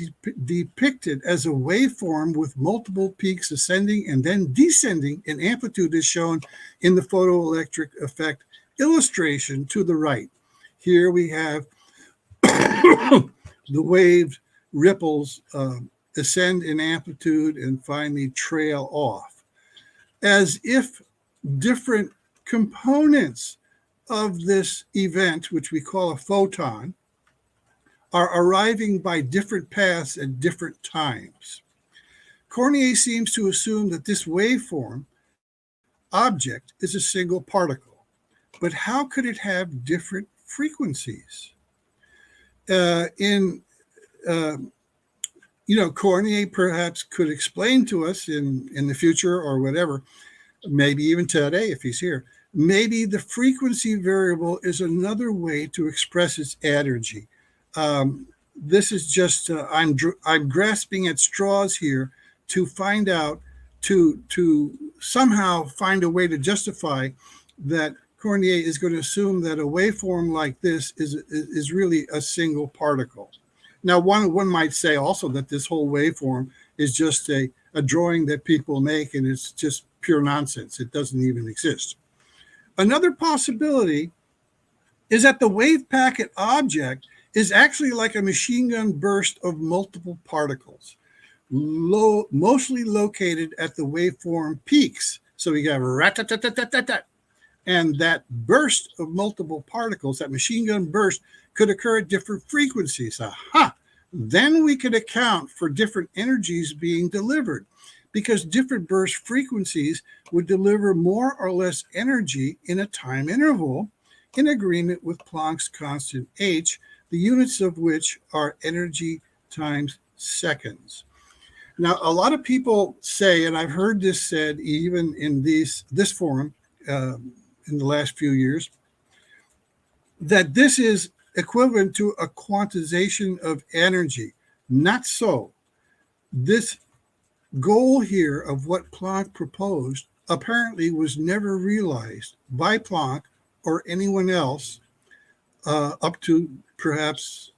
depicted as a waveform with multiple peaks ascending and then descending in amplitude as shown in the photoelectric effect illustration to the right. Here we have the wave ripples ascend in amplitude and finally trail off, as if different components of this event, which we call a photon, are arriving by different paths at different times. Cornier seems to assume that this waveform object is a single particle, but how could it have different frequencies? Cornier perhaps could explain to us in the future or whatever, maybe even today if he's here, maybe the frequency variable is another way to express its energy. This is just, I'm grasping at straws here to find out, to somehow find a way to justify that Cornier is going to assume that a waveform like this is really a single particle. Now, one might say also that this whole waveform is just a drawing that people make, and it's just pure nonsense. It doesn't even exist. Another possibility is that the wave packet object is actually like a machine gun burst of multiple particles, mostly located at the waveform peaks. So we have rat-tat-tat-tat-tat-tat. And that burst of multiple particles, that machine gun burst, could occur at different frequencies. Aha! Then we could account for different energies being delivered, because different burst frequencies would deliver more or less energy in a time interval in agreement with Planck's constant h, the units of which are energy times seconds. Now, a lot of people say, and I've heard this said even in this forum in the last few years, that this is equivalent to a quantization of energy. Not so. This goal here of what Planck proposed apparently was never realized by Planck or anyone else up to perhaps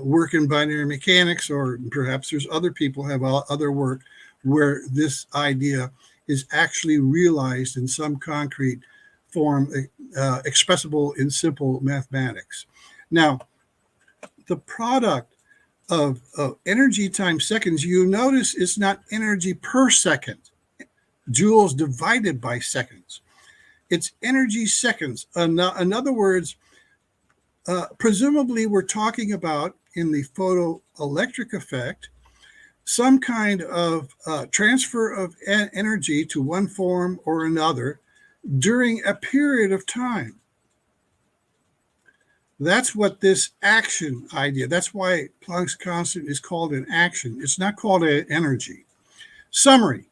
work in binary mechanics, or perhaps there's other people have other work where this idea is actually realized in some concrete form, expressible in simple mathematics. Now, the product of energy times seconds, you notice it's not energy per second, joules divided by seconds. It's energy seconds. In other words, presumably we're talking about, in the photoelectric effect, some kind of transfer of energy to one form or another during a period of time. That's what this action idea, that's why Planck's constant is called an action. It's not called an energy. Summary: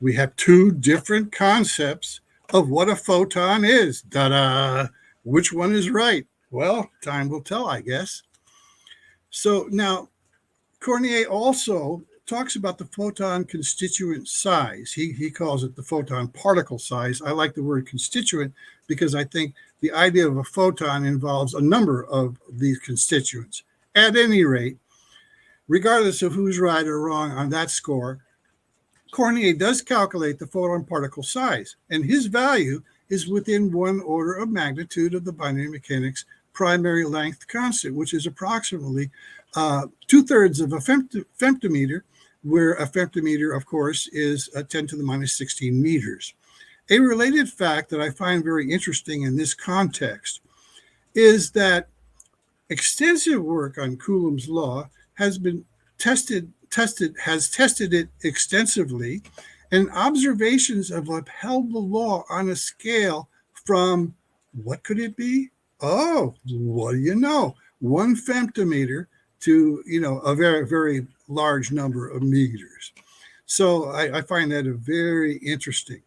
we have two different concepts of what a photon is. Ta-da! Which one is right? Well, time will tell, I guess. So now, Cornier also talks about the photon constituent size. He calls it the photon particle size. I like the word constituent because I think the idea of a photon involves a number of these constituents. At any rate, regardless of who's right or wrong on that score, Cornier does calculate the photon particle size, and his value is within 1 order of magnitude of the binary mechanics primary length constant, which is approximately 2/3 of a femtometer, where a femtometer, of course, is 10 to the minus 16 meters. A related fact that I find very interesting in this context is that extensive work on Coulomb's law has been tested it extensively, and observations have upheld the law on a scale from, what could it be? Oh, what do you know? 1 femtometer to, a very, very large number of meters. So I find that very interesting.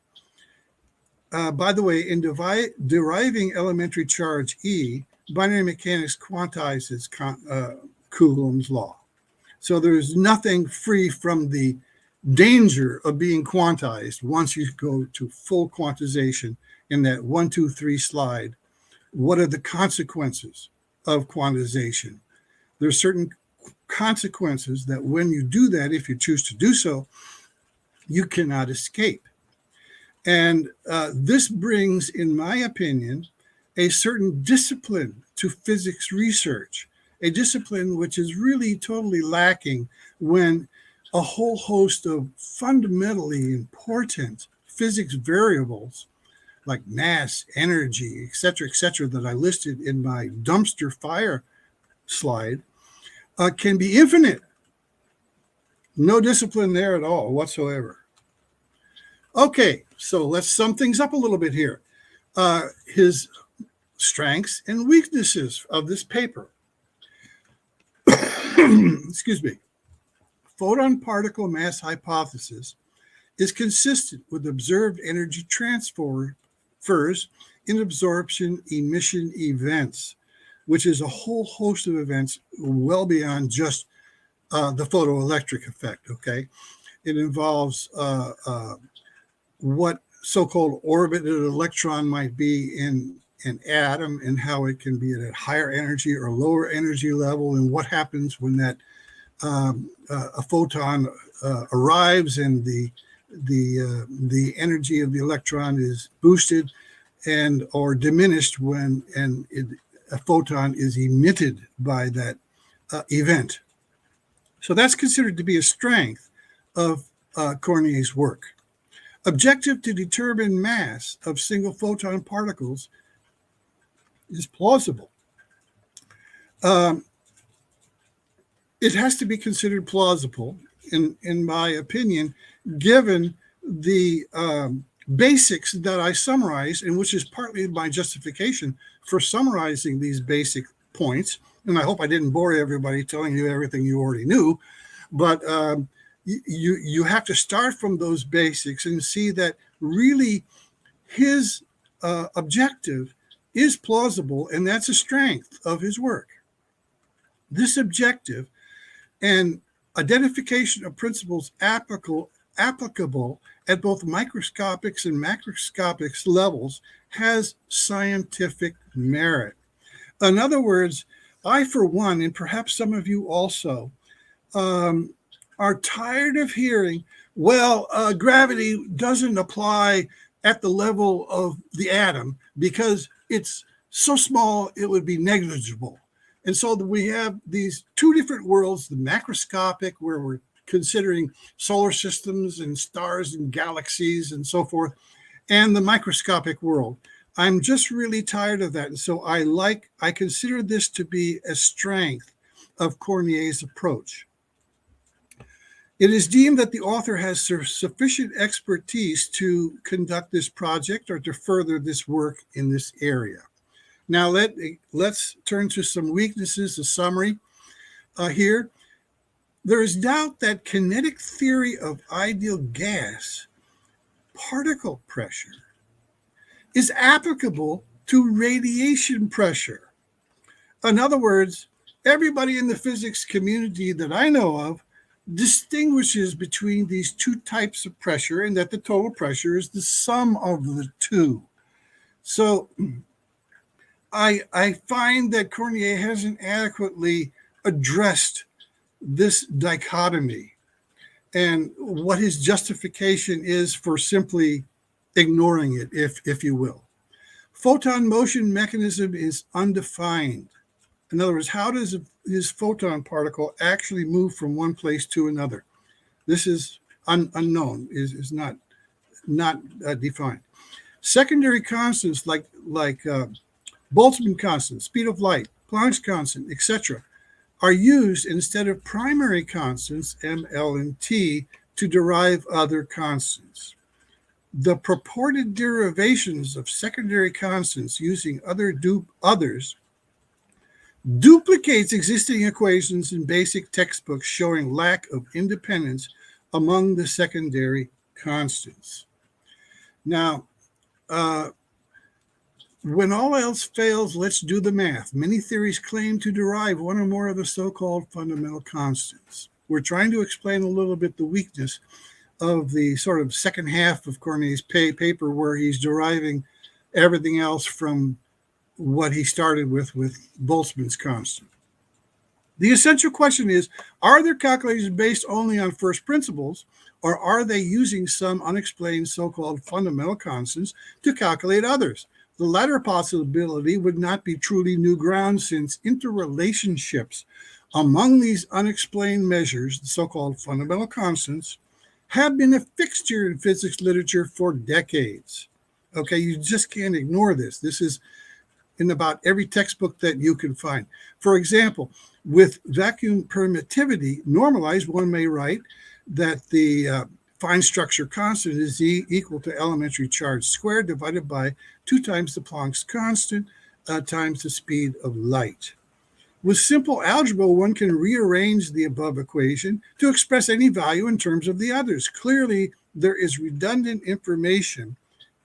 By the way, in deriving elementary charge E, binary mechanics quantizes Coulomb's law. So there's nothing free from the danger of being quantized once you go to full quantization in that 1, 2, 3 slide. What are the consequences of quantization? There's certain consequences that when you do that, if you choose to do so, you cannot escape. And this brings, in my opinion, a certain discipline to physics research, a discipline which is really totally lacking when a whole host of fundamentally important physics variables like mass, energy, et cetera, that I listed in my dumpster fire slide, can be infinite. No discipline there at all whatsoever. Okay, so let's sum things up a little bit here. His strengths and weaknesses of this paper. Excuse me. Photon particle mass hypothesis is consistent with observed energy transfers in absorption emission events, which is a whole host of events well beyond just the photoelectric effect, okay? It involves what so-called orbited electron might be in an atom and how it can be at a higher energy or lower energy level, and what happens when that a photon arrives and the energy of the electron is boosted and or diminished when a photon is emitted by that event. So that's considered to be a strength of Cornier's work. Objective to determine mass of single photon particles is plausible. It has to be considered plausible, in my opinion, given the basics that I summarized, and which is partly my justification for summarizing these basic points. And I hope I didn't bore everybody telling you everything you already knew, but you have to start from those basics and see that really his objective is plausible, and that's a strength of his work. This objective and identification of principles applicable at both microscopic and macroscopic levels has scientific merit. In other words, I, for one, and perhaps some of you also, are tired of hearing, well, gravity doesn't apply at the level of the atom because it's so small it would be negligible. And so we have these two different worlds, the macroscopic, where we're considering solar systems and stars and galaxies and so forth, and the microscopic world. I'm just really tired of that. And so I consider this to be a strength of Cornier's approach. It is deemed that the author has sufficient expertise to conduct this project or to further this work in this area. Now let's turn to some weaknesses, a summary here. There is doubt that kinetic theory of ideal gas particle pressure is applicable to radiation pressure. In other words, everybody in the physics community that I know of distinguishes between these two types of pressure, and that the total pressure is the sum of the two. So I find that Cornier hasn't adequately addressed this dichotomy and what his justification is for simply ignoring it, if you will. Photon motion mechanism is undefined. In other words, how does his photon particle actually move from one place to another? This is unknown, is not defined. Secondary constants like Boltzmann constant, speed of light, Planck's constant, etc., are used instead of primary constants, M, L, and T, to derive other constants. The purported derivations of secondary constants using others duplicates existing equations in basic textbooks, showing lack of independence among the secondary constants. Now, when all else fails, let's do the math. Many theories claim to derive one or more of the so-called fundamental constants. We're trying to explain a little bit the weakness of the sort of second half of Cornier's paper, where he's deriving everything else from what he started with Boltzmann's constant. The essential question is, are their calculations based only on first principles, or are they using some unexplained so-called fundamental constants to calculate others? The latter possibility would not be truly new ground, since interrelationships among these unexplained measures, the so-called fundamental constants, have been a fixture in physics literature for decades. Okay, you just can't ignore this. This is in about every textbook that you can find. For example, with vacuum permittivity normalized, one may write that the fine structure constant is equal to elementary charge squared divided by 2 times the Planck's constant times the speed of light. With simple algebra, one can rearrange the above equation to express any value in terms of the others. Clearly, there is redundant information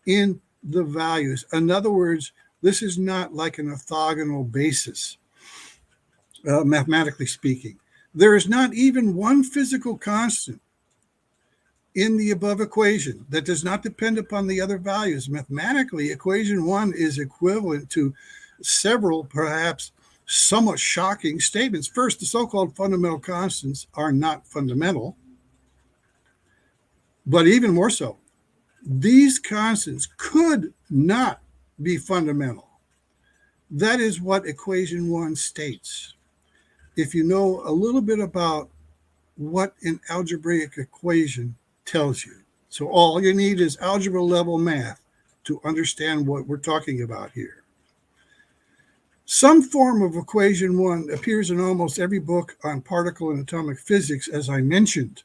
in the values. In other words, this is not like an orthogonal basis, mathematically speaking. There is not even one physical constant in the above equation that does not depend upon the other values. Mathematically, equation 1 is equivalent to several, perhaps somewhat shocking statements. First, the so-called fundamental constants are not fundamental, but even more so, these constants could not be fundamental. That is what equation 1 states. If you know a little bit about what an algebraic equation tells you. So all you need is algebra level math to understand what we're talking about here. Some form of equation 1 appears in almost every book on particle and atomic physics, as I mentioned.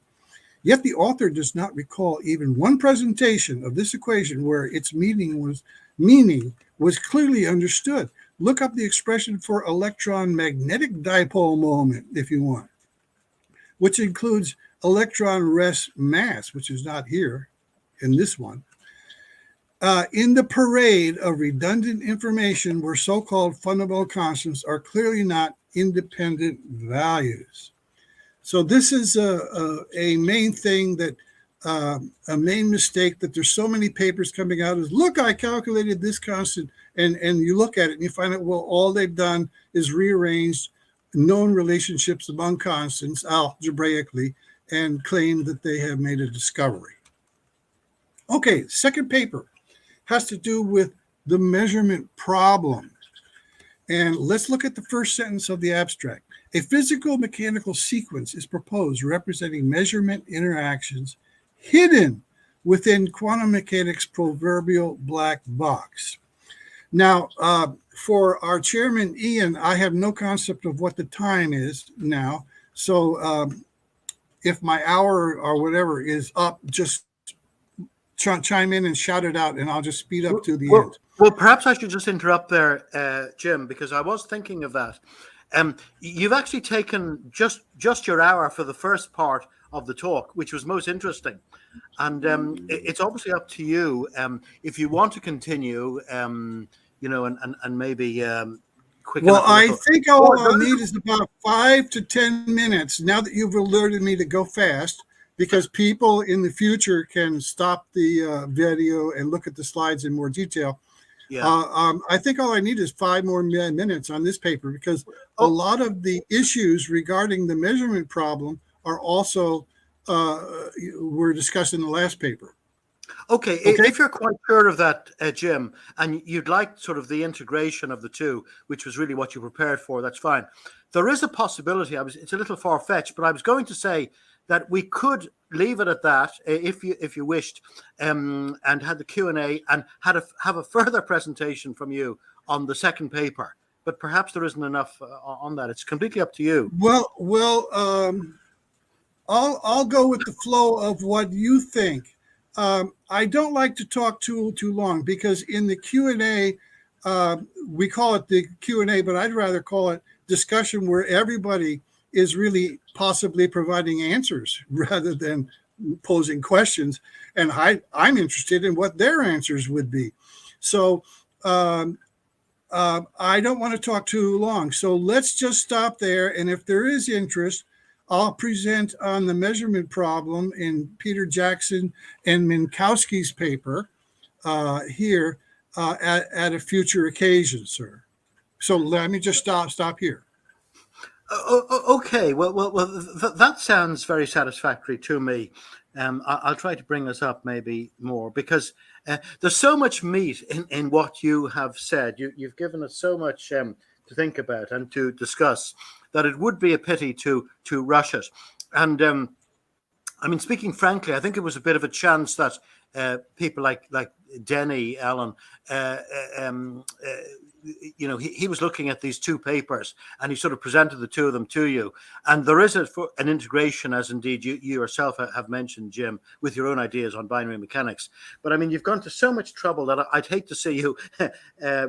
Yet the author does not recall even one presentation of this equation where its meaning was clearly understood. Look up the expression for electron magnetic dipole moment if you want, which includes electron rest mass, which is not here in this one. In the parade of redundant information where so-called fundamental constants are clearly not independent values. So this is a main thing that, a main mistake that there's so many papers coming out is, look, I calculated this constant, and you look at it and you find out, well, all they've done is rearranged known relationships among constants algebraically and claim that they have made a discovery. Okay, second paper has to do with the measurement problem. And let's look at the first sentence of the abstract. A physical mechanical sequence is proposed representing measurement interactions hidden within quantum mechanics' proverbial black box. Now, for our chairman, Ian, I have no concept of what the time is now. So if my hour or whatever is up, just chime in and shout it out, and I'll just speed up to the end. Well, perhaps I should just interrupt there, Jim, because I was thinking of that. You've actually taken just your hour for the first part of the talk, which was most interesting. And it's obviously up to you if you want to continue, and maybe quicken up a little. I think all I need is about 5 to 10 minutes now that you've alerted me to go fast, because people in the future can stop the video and look at the slides in more detail. Yeah. I think all I need is 5 more minutes on this paper, because a lot of the issues regarding the measurement problem are also were discussed in the last paper. Okay. If you're quite sure of that, Jim, and you'd like sort of the integration of the two, which was really what you prepared for, that's fine. There is a possibility, it's a little far-fetched, but I was going to say that we could leave it at that if you wished, and had the Q&A and have a further presentation from you on the second paper. But perhaps there isn't enough on that. It's completely up to you. Well, I'll go with the flow of what you think. I don't like to talk too long, because in the Q&A, we call it the Q&A, but I'd rather call it discussion, where everybody is really possibly providing answers rather than posing questions. And I'm interested in what their answers would be. So I don't want to talk too long. So let's just stop there. And if there is interest, I'll present on the measurement problem in Peter Jackson and Minkowski's paper here at a future occasion, sir. So let me just stop here. Okay. Well, that sounds very satisfactory to me. I'll try to bring us up maybe more, because there's so much meat in what you have said. You've given us so much to think about and to discuss, that it would be a pity to rush it. And I mean, speaking frankly, I think it was a bit of a chance that people like Denny Allen, he was looking at these two papers, and he sort of presented the two of them to you. And there is an integration, as indeed you yourself have mentioned, Jim, with your own ideas on binary mechanics. But I mean, you've gone to so much trouble that I'd hate to see you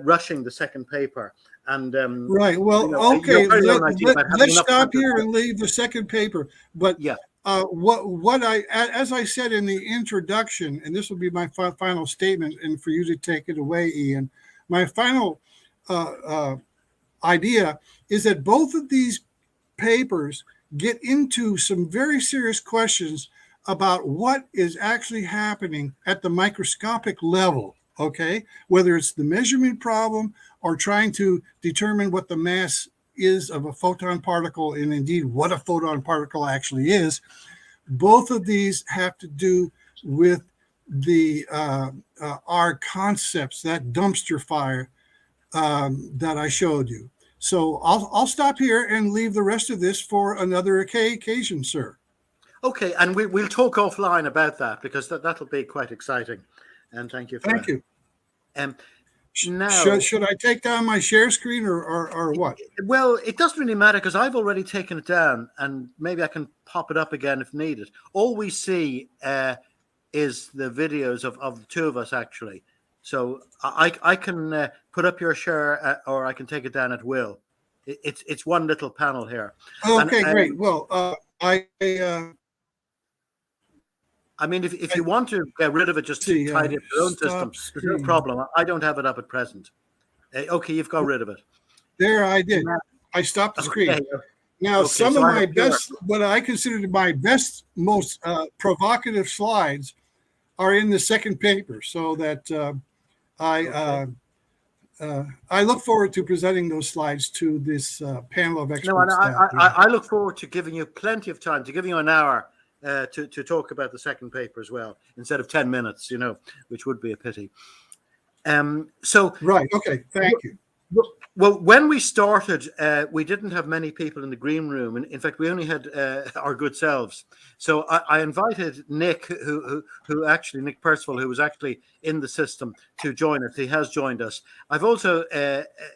rushing the second paper. And right. Well, okay. Let's stop here and leave the second paper. But yeah, as I said in the introduction, and this will be my final statement, and for you to take it away, Ian. My final idea is that both of these papers get into some very serious questions about what is actually happening at the microscopic level. Okay, whether it's the measurement problem or trying to determine what the mass is of a photon particle, and indeed what a photon particle actually is, both of these have to do with the our concepts, that dumpster fire that I showed you. So I'll stop here and leave the rest of this for another occasion, sir. Okay, and we'll talk offline about that, because that'll be quite exciting. And thank you for that. Thank you. Now, should I take down my share screen or what? Well, it doesn't really matter, because I've already taken it down, and maybe I can pop it up again if needed. All we see is the videos of the two of us, actually. So I can put up your share, or I can take it down at will. It's one little panel here. Okay, great. Well, I mean, if you want to get rid of it, just to tidy up your own system, there's no problem. I don't have it up at present. Okay, you've got rid of it. There, I did. I stopped the screen. Okay. Now, okay, some of my best, what I consider my best, most provocative slides are in the second paper, so that I look forward to presenting those slides to this panel of experts. No, I look forward to giving you plenty of time, to giving you an hour to talk about the second paper as well, instead of 10 minutes, which would be a pity. So right, okay, thank you. Well, when we started, we didn't have many people in the green room. In fact, we only had our good selves. So I invited Nick, Nick Percival, who was actually in the system, to join us. He has joined us. I've also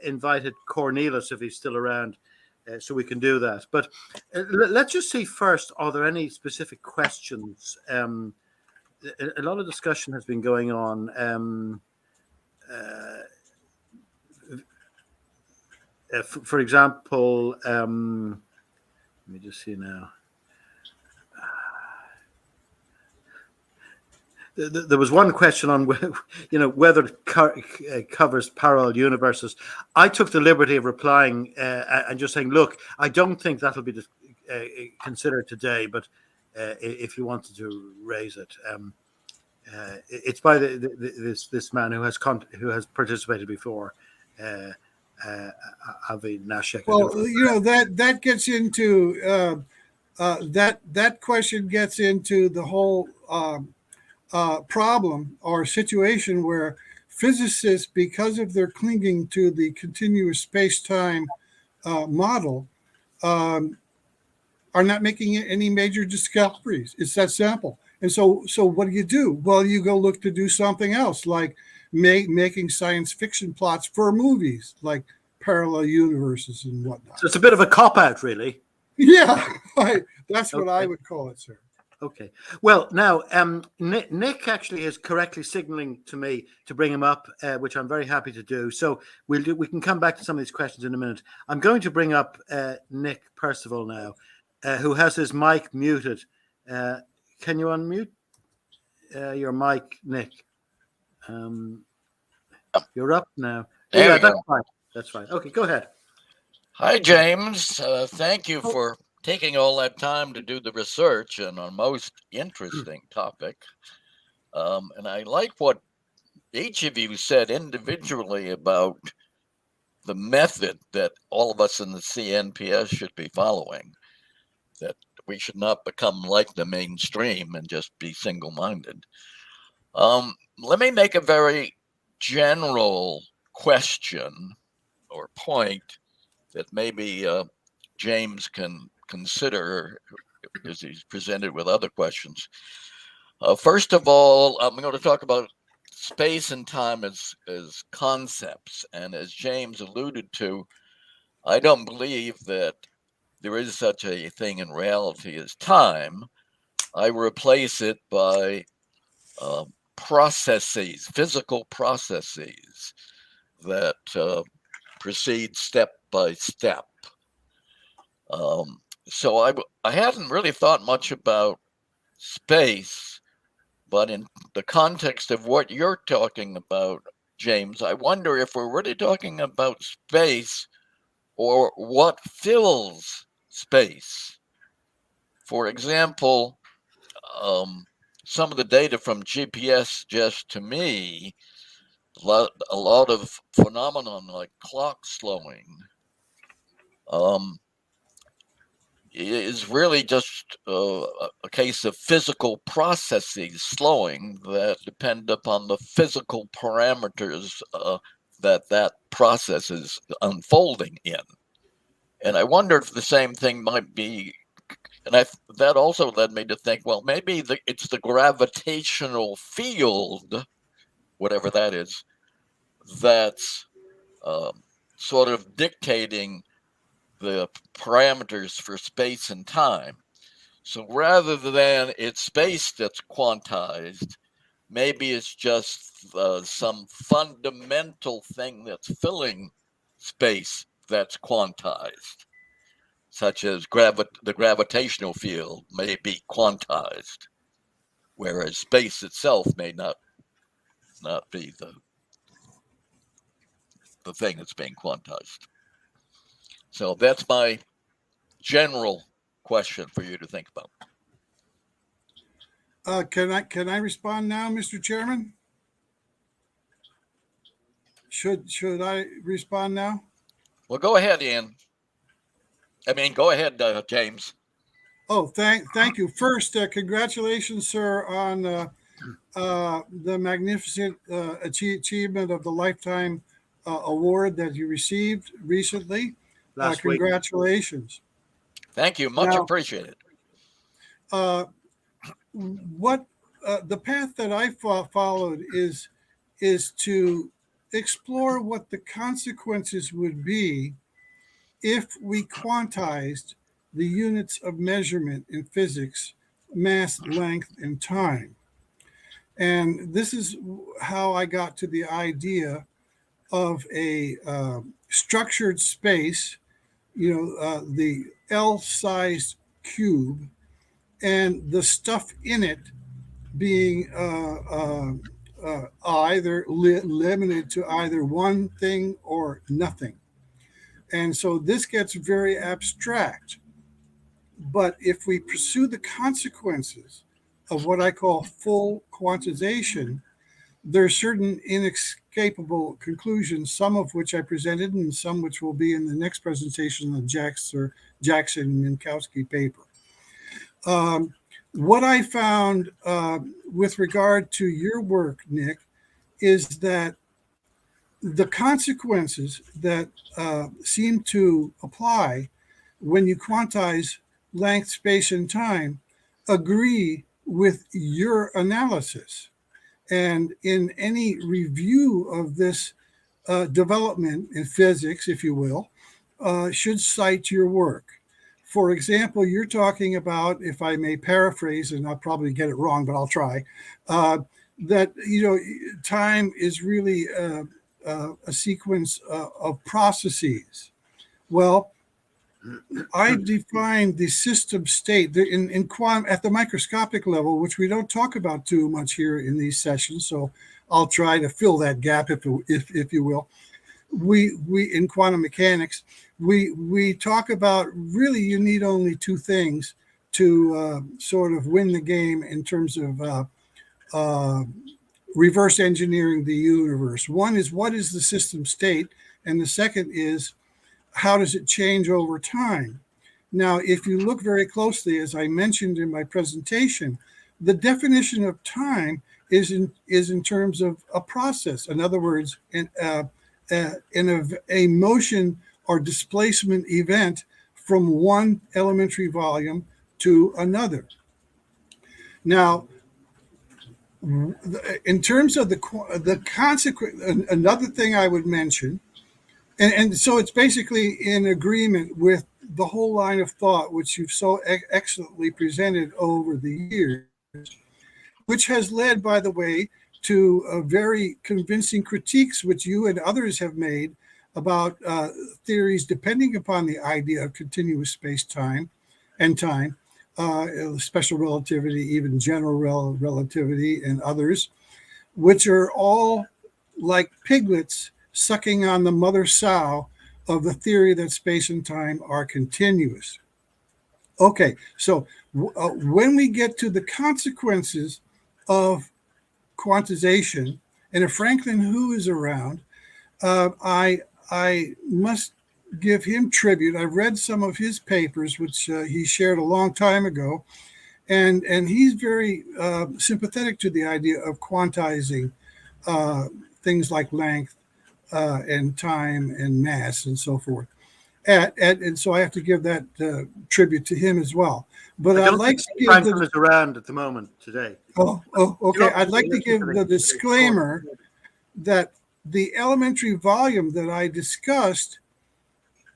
invited Cornelius, if he's still around, so we can do that. But let's just see first, are there any specific questions? A lot of discussion has been going on. For example, let me just see now. There was one question on, whether it covers parallel universes. I took the liberty of replying and just saying, look, I don't think that'll be considered today, but if you wanted to raise it, it's by this man who has participated before. Avi Nashek. Well, that gets into that question gets into the whole problem or situation where physicists, because of their clinging to the continuous space-time model, are not making any major discoveries. It's that simple. And so what do? Well, you go look to do something else, like making science fiction plots for movies, like parallel universes and whatnot. So it's a bit of a cop-out, really. Yeah, that's what I would call it, sir. Okay. Well, now, Nick actually is correctly signaling to me to bring him up, which I'm very happy to do. So we can come back to some of these questions in a minute. I'm going to bring up Nick Percival now, who has his mic muted. Can you unmute your mic, Nick? You're up now. There that's fine. That's fine. Okay, go ahead. Hi, James. Thank you for taking all that time to do the research on a most interesting topic. And I like what each of you said individually about the method that all of us in the CNPS should be following, that we should not become like the mainstream and just be single-minded. Let me make a very general question or point that maybe James can consider as he's presented with other questions. First of all, I'm going to talk about space and time as concepts. And as James alluded to, I don't believe that there is such a thing in reality as time. I replace it by processes, physical processes that proceed step by step. So I hadn't really thought much about space, but in the context of what you're talking about, James, I wonder if we're really talking about space or what fills space. For example, some of the data from GPS suggests to me a lot of phenomenon like clock slowing is really just a case of physical processes slowing that depend upon the physical parameters that process is unfolding in. And I wonder if the same thing might be, and that also led me to think, well, maybe it's the gravitational field, whatever that is, that's sort of dictating the parameters for space and time. So rather than it's space that's quantized, maybe it's just some fundamental thing that's filling space that's quantized, such as the gravitational field may be quantized, whereas space itself may not be the thing that's being quantized. So that's my general question for you to think about. Can I respond now, Mr. Chairman? Should I respond now? Well, go ahead, Ian. Go ahead, James. Oh, thank you. First, congratulations, sir, on the magnificent achievement of the Lifetime Award that you received recently. Last week. Congratulations. Thank you. Much appreciated. What the path that I followed is to explore what the consequences would be if we quantized the units of measurement in physics, mass, length, and time. And this is how I got to the idea of a structured space, the L-sized cube, and the stuff in it being either limited to either one thing or nothing. And so this gets very abstract. But if we pursue the consequences of what I call full quantization, there are certain inescapable conclusions, some of which I presented and some which will be in the next presentation of Jackson and Minkowski paper. What I found with regard to your work, Nick, is that the consequences that seem to apply when you quantize length, space, and time agree with your analysis. And in any review of this development in physics, if you will, should cite your work. For example, you're talking about, if I may paraphrase, and I'll probably get it wrong, but I'll try, that time is really a sequence of processes. Well, I defined the system state in quantum at the microscopic level, which we don't talk about too much here in these sessions. So I'll try to fill that gap, if you will. We in quantum mechanics, we talk about really you need only two things to sort of win the game in terms of reverse engineering the universe. One is, what is the system state? And the second is, how does it change over time? Now, if you look very closely, as I mentioned in my presentation, the definition of time is in terms of a process. In other words, in a motion or displacement event from one elementary volume to another. Now, in terms of the consequence, another thing I would mention, and so it's basically in agreement with the whole line of thought which you've so excellently presented over the years, which has led, by the way, to very convincing critiques which you and others have made about theories depending upon the idea of continuous space-time and time, special relativity, even general relativity, and others, which are all like piglets sucking on the mother sow of the theory that space and time are continuous. Okay, so when we get to the consequences of quantization, and if Franklin Hu is around, I must give him tribute. I've read some of his papers, which he shared a long time ago, and he's very sympathetic to the idea of quantizing things like length and time and mass and so forth. And so I have to give that tribute to him as well. But I'd like to give Franklin is around at the moment today. Okay. I'd like to give the disclaimer that the elementary volume that I discussed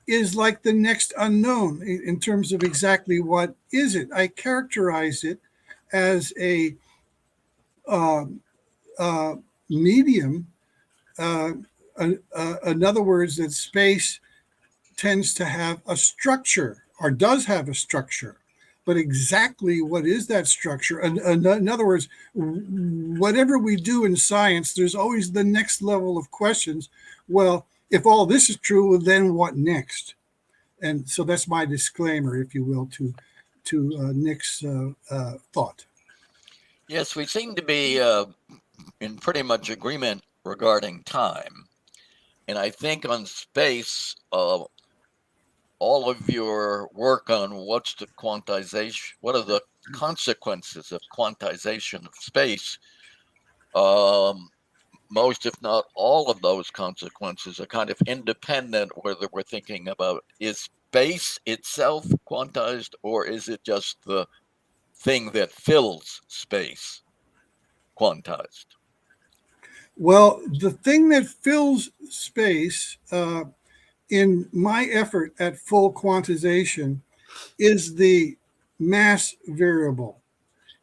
is like the next unknown in terms of exactly what is it. I characterize it as a medium. In other words, that space tends to have a structure, or does have a structure, but exactly what is that structure? In other words, whatever we do in science, there's always the next level of questions. Well, if all this is true, then what next? And so that's my disclaimer, if you will, to Nick's thought. Yes, we seem to be in pretty much agreement regarding time. And I think on space, all of your work on what's the quantization, what are the consequences of quantization of space, most, if not all of those consequences are kind of independent, whether we're thinking about is space itself quantized, or is it just the thing that fills space quantized? Well, the thing that fills space in my effort at full quantization is the mass variable.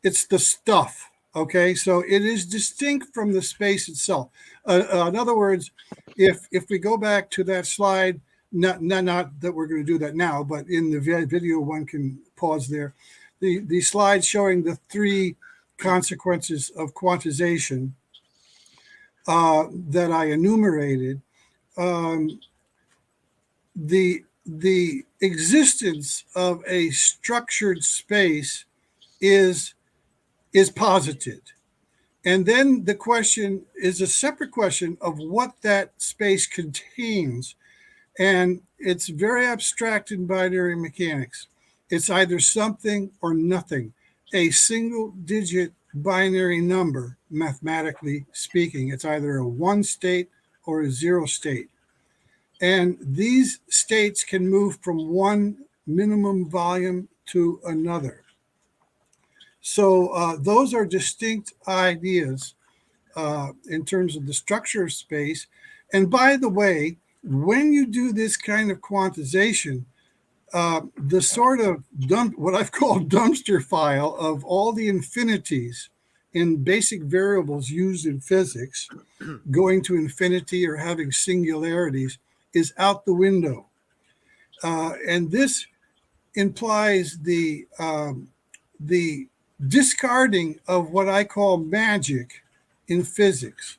It's the stuff, okay? So it is distinct from the space itself. In other words, if we go back to that slide, not that we're going to do that now, but in the video one can pause there. The slide showing the three consequences of quantization that I enumerated, the existence of a structured space is posited. And then the question is a separate question of what that space contains. And it's very abstract in binary mechanics. It's either something or nothing, a single digit binary number, mathematically speaking. It's either a 1 state or a 0 state. And these states can move from one minimum volume to another. So those are distinct ideas in terms of the structure of space. And by the way, when you do this kind of quantization, the sort of what I've called dumpster file of all the infinities in basic variables used in physics, going to infinity or having singularities, is out the window. And this implies the discarding of what I call magic in physics.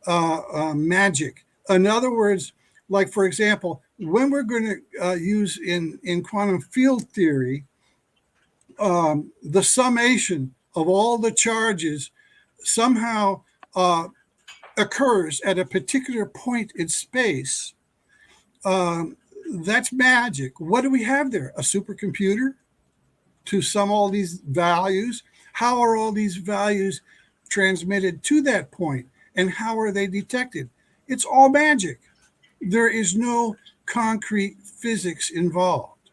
Magic. In other words, like, for example, when we're going to use in quantum field theory, the summation of all the charges somehow occurs at a particular point in space, that's magic. What do we have there? A supercomputer to sum all these values? How are all these values transmitted to that point? And how are they detected? It's all magic. There is no concrete physics involved.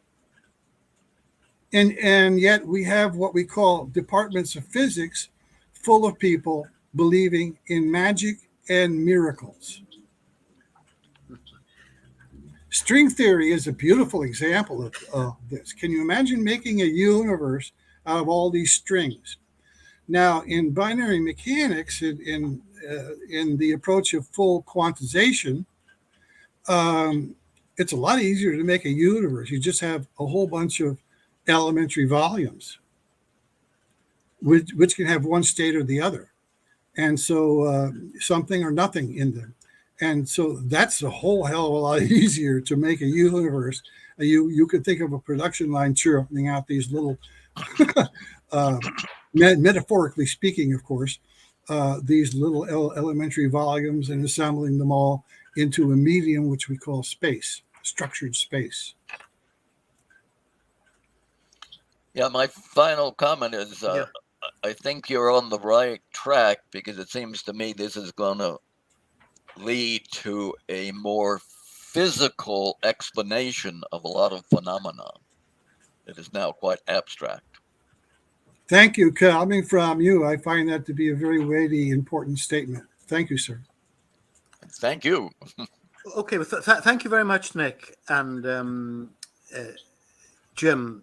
And yet we have what we call departments of physics full of people believing in magic and miracles. String theory is a beautiful example of this. Can you imagine making a universe out of all these strings? Now, in binary mechanics, in the approach of full quantization, it's a lot easier to make a universe. You just have a whole bunch of elementary volumes, which can have one state or the other. And so something or nothing in them. And so that's a whole hell of a lot easier to make a universe. You could think of a production line churning out these little, metaphorically speaking, of course, these little elementary volumes and assembling them all into a medium which we call space, structured space. Yeah, my final comment is I think you're on the right track, because it seems to me this is going to lead to a more physical explanation of a lot of phenomena. It is now quite abstract. Thank you. Coming from you, I find that to be a very weighty, important statement. Thank you, sir. Thank you. Okay, well, thank you very much, Nick and Jim,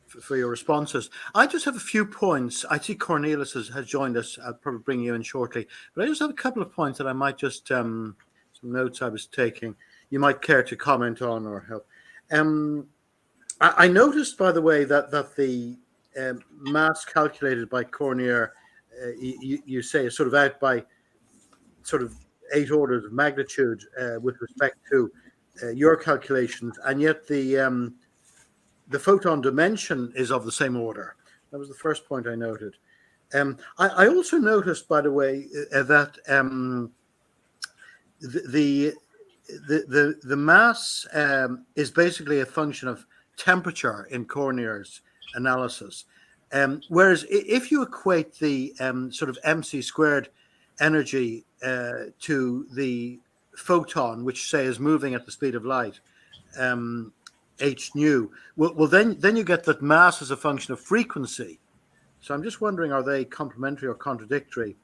for your responses. I just have a few points. I see Cornelius has joined us. I'll probably bring you in shortly. But I just have a couple of points that I might just, some notes I was taking, you might care to comment on or help. I noticed, by the way, that the mass calculated by Cornier, you say, is sort of out by sort of 8 orders of magnitude with respect to your calculations, and yet the photon dimension is of the same order. That was the first point I noted. I also noticed, by the way, that the mass is basically a function of temperature in Cornier's analysis. Whereas if you equate the sort of mc squared energy to the photon, which say is moving at the speed of light, h nu, well then you get that mass is a function of frequency. So I'm just wondering, are they complementary or contradictory?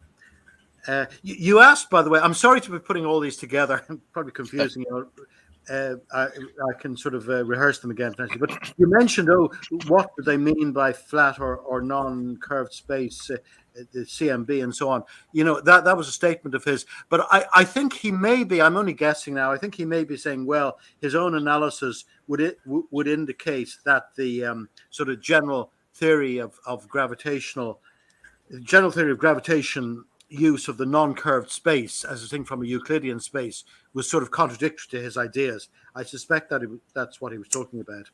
You asked, by the way, I'm sorry to be putting all these together, probably confusing you. I can sort of rehearse them again, but you mentioned, what do they mean by flat or non-curved space, the CMB and so on. You know, that was a statement of his, but I think he may be, I'm only guessing now, I think he may be saying, well, his own analysis would indicate that the sort of general theory of gravitation use of the non-curved space as a thing from a Euclidean space was sort of contradictory to his ideas. I suspect that that's what he was talking about.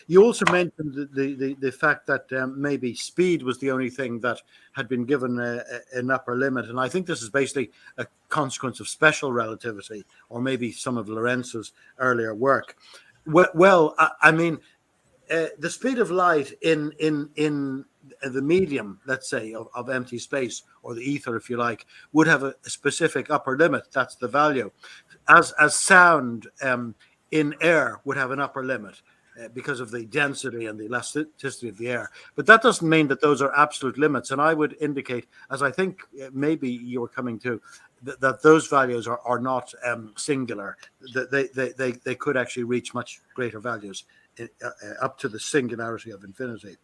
You also mentioned the fact that maybe speed was the only thing that had been given an upper limit, and I think this is basically a consequence of special relativity, or maybe some of Lorentz's earlier work. Well, I mean, the speed of light in the medium, let's say, of empty space, or the ether, if you like, would have a specific upper limit. That's the value. As sound in air would have an upper limit because of the density and the elasticity of the air. But that doesn't mean that those are absolute limits. And I would indicate, as I think maybe you're coming to, that those values are not singular. They could actually reach much greater values up to the singularity of infinity.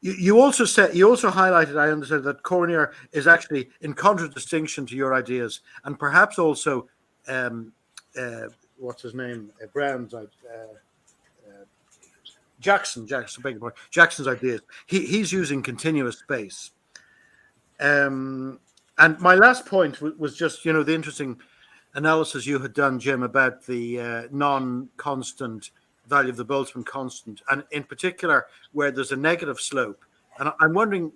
You also highlighted, I understand, that Cornier is actually in contradistinction to your ideas, and perhaps also what's his name, Jackson's ideas. He's using continuous space. And my last point was just, the interesting analysis you had done, Jim, about the non-constant value of the Boltzmann constant, and in particular where there's a negative slope. And I'm wondering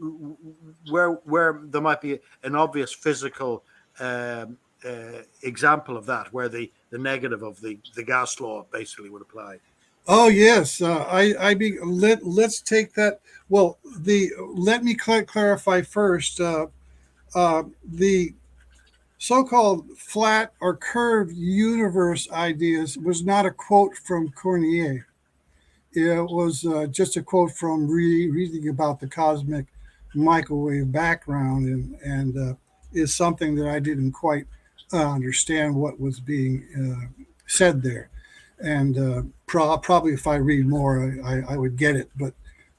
where there might be an obvious physical example of that, where the negative of the gas law basically would apply. Oh yes, let's take that. Well, let me clarify first. The so-called flat or curved universe ideas was not a quote from Cornier. It was just a quote from reading about the cosmic microwave background, and is something that I didn't quite understand what was being said there. And probably if I read more, I would get it, but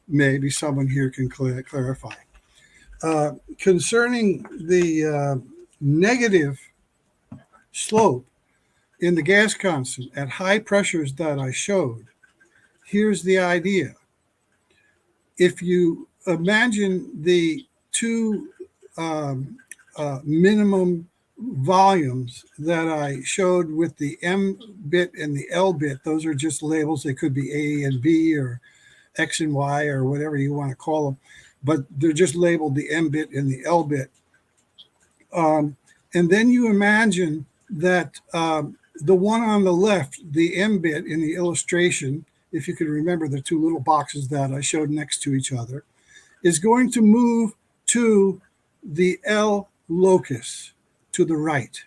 maybe someone here can clarify. Concerning the negative slope in the gas constant at high pressures that I showed, here's the idea. If you imagine the two minimum volumes that I showed with the M bit and the L bit, those are just labels. They could be A and B or X and Y or whatever you want to call them, but they're just labeled the M bit and the L bit. And then you imagine that the one on the left, the M bit in the illustration, if you can remember the two little boxes that I showed next to each other, is going to move to the L locus to the right.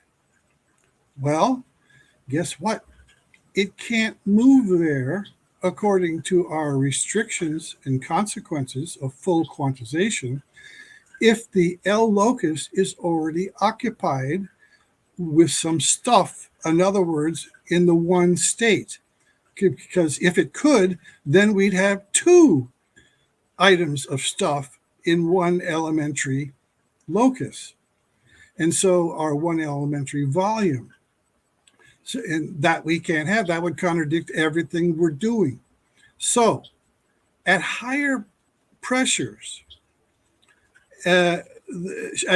Well, guess what? It can't move there according to our restrictions and consequences of full quantization if the L locus is already occupied with some stuff, in other words, in the one state. Because if it could, then we'd have two items of stuff in one elementary locus. And so our one elementary volume. So, and that we can't have, that would contradict everything we're doing. So at higher pressures, as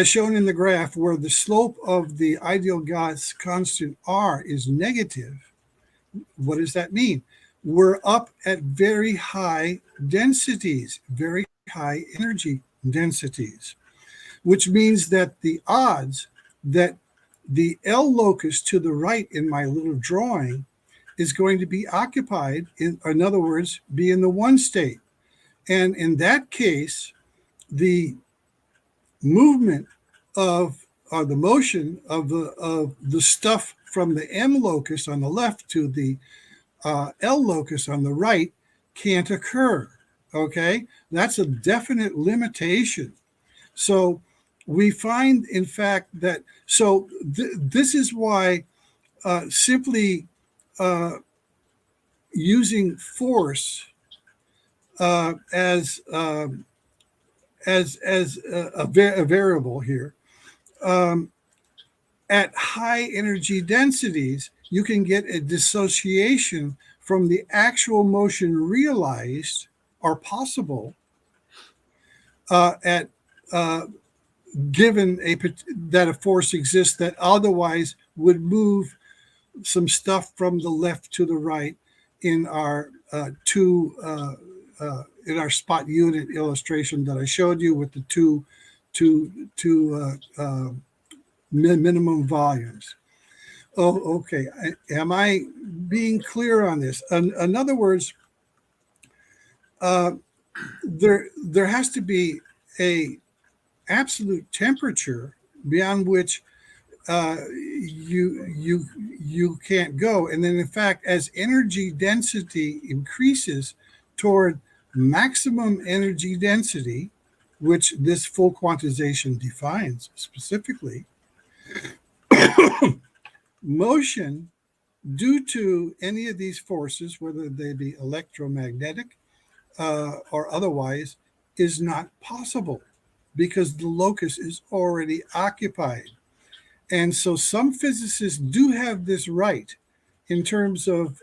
shown in the graph, where the slope of the ideal gas constant R is negative, what does that mean? We're up at very high densities, very high energy densities, which means that the odds that the L locus to the right in my little drawing is going to be occupied, in other words, be in the one state. And in that case, the movement of, or the motion of the stuff from the M locus on the left to the L locus on the right can't occur. Okay, that's a definite limitation. So we find, in fact, that this is why simply using force as a variable here at high energy densities, you can get a dissociation from the actual motion realized or possible at given that a force exists that otherwise would move some stuff from the left to the right in our in our spot unit illustration that I showed you with the two minimum volumes. Oh, okay. Am I being clear on this? In other words, there has to be a absolute temperature beyond which you can't go. And then, in fact, as energy density increases toward maximum energy density, which this full quantization defines specifically, motion due to any of these forces, whether they be electromagnetic or otherwise, is not possible because the locus is already occupied. And so some physicists do have this right in terms of,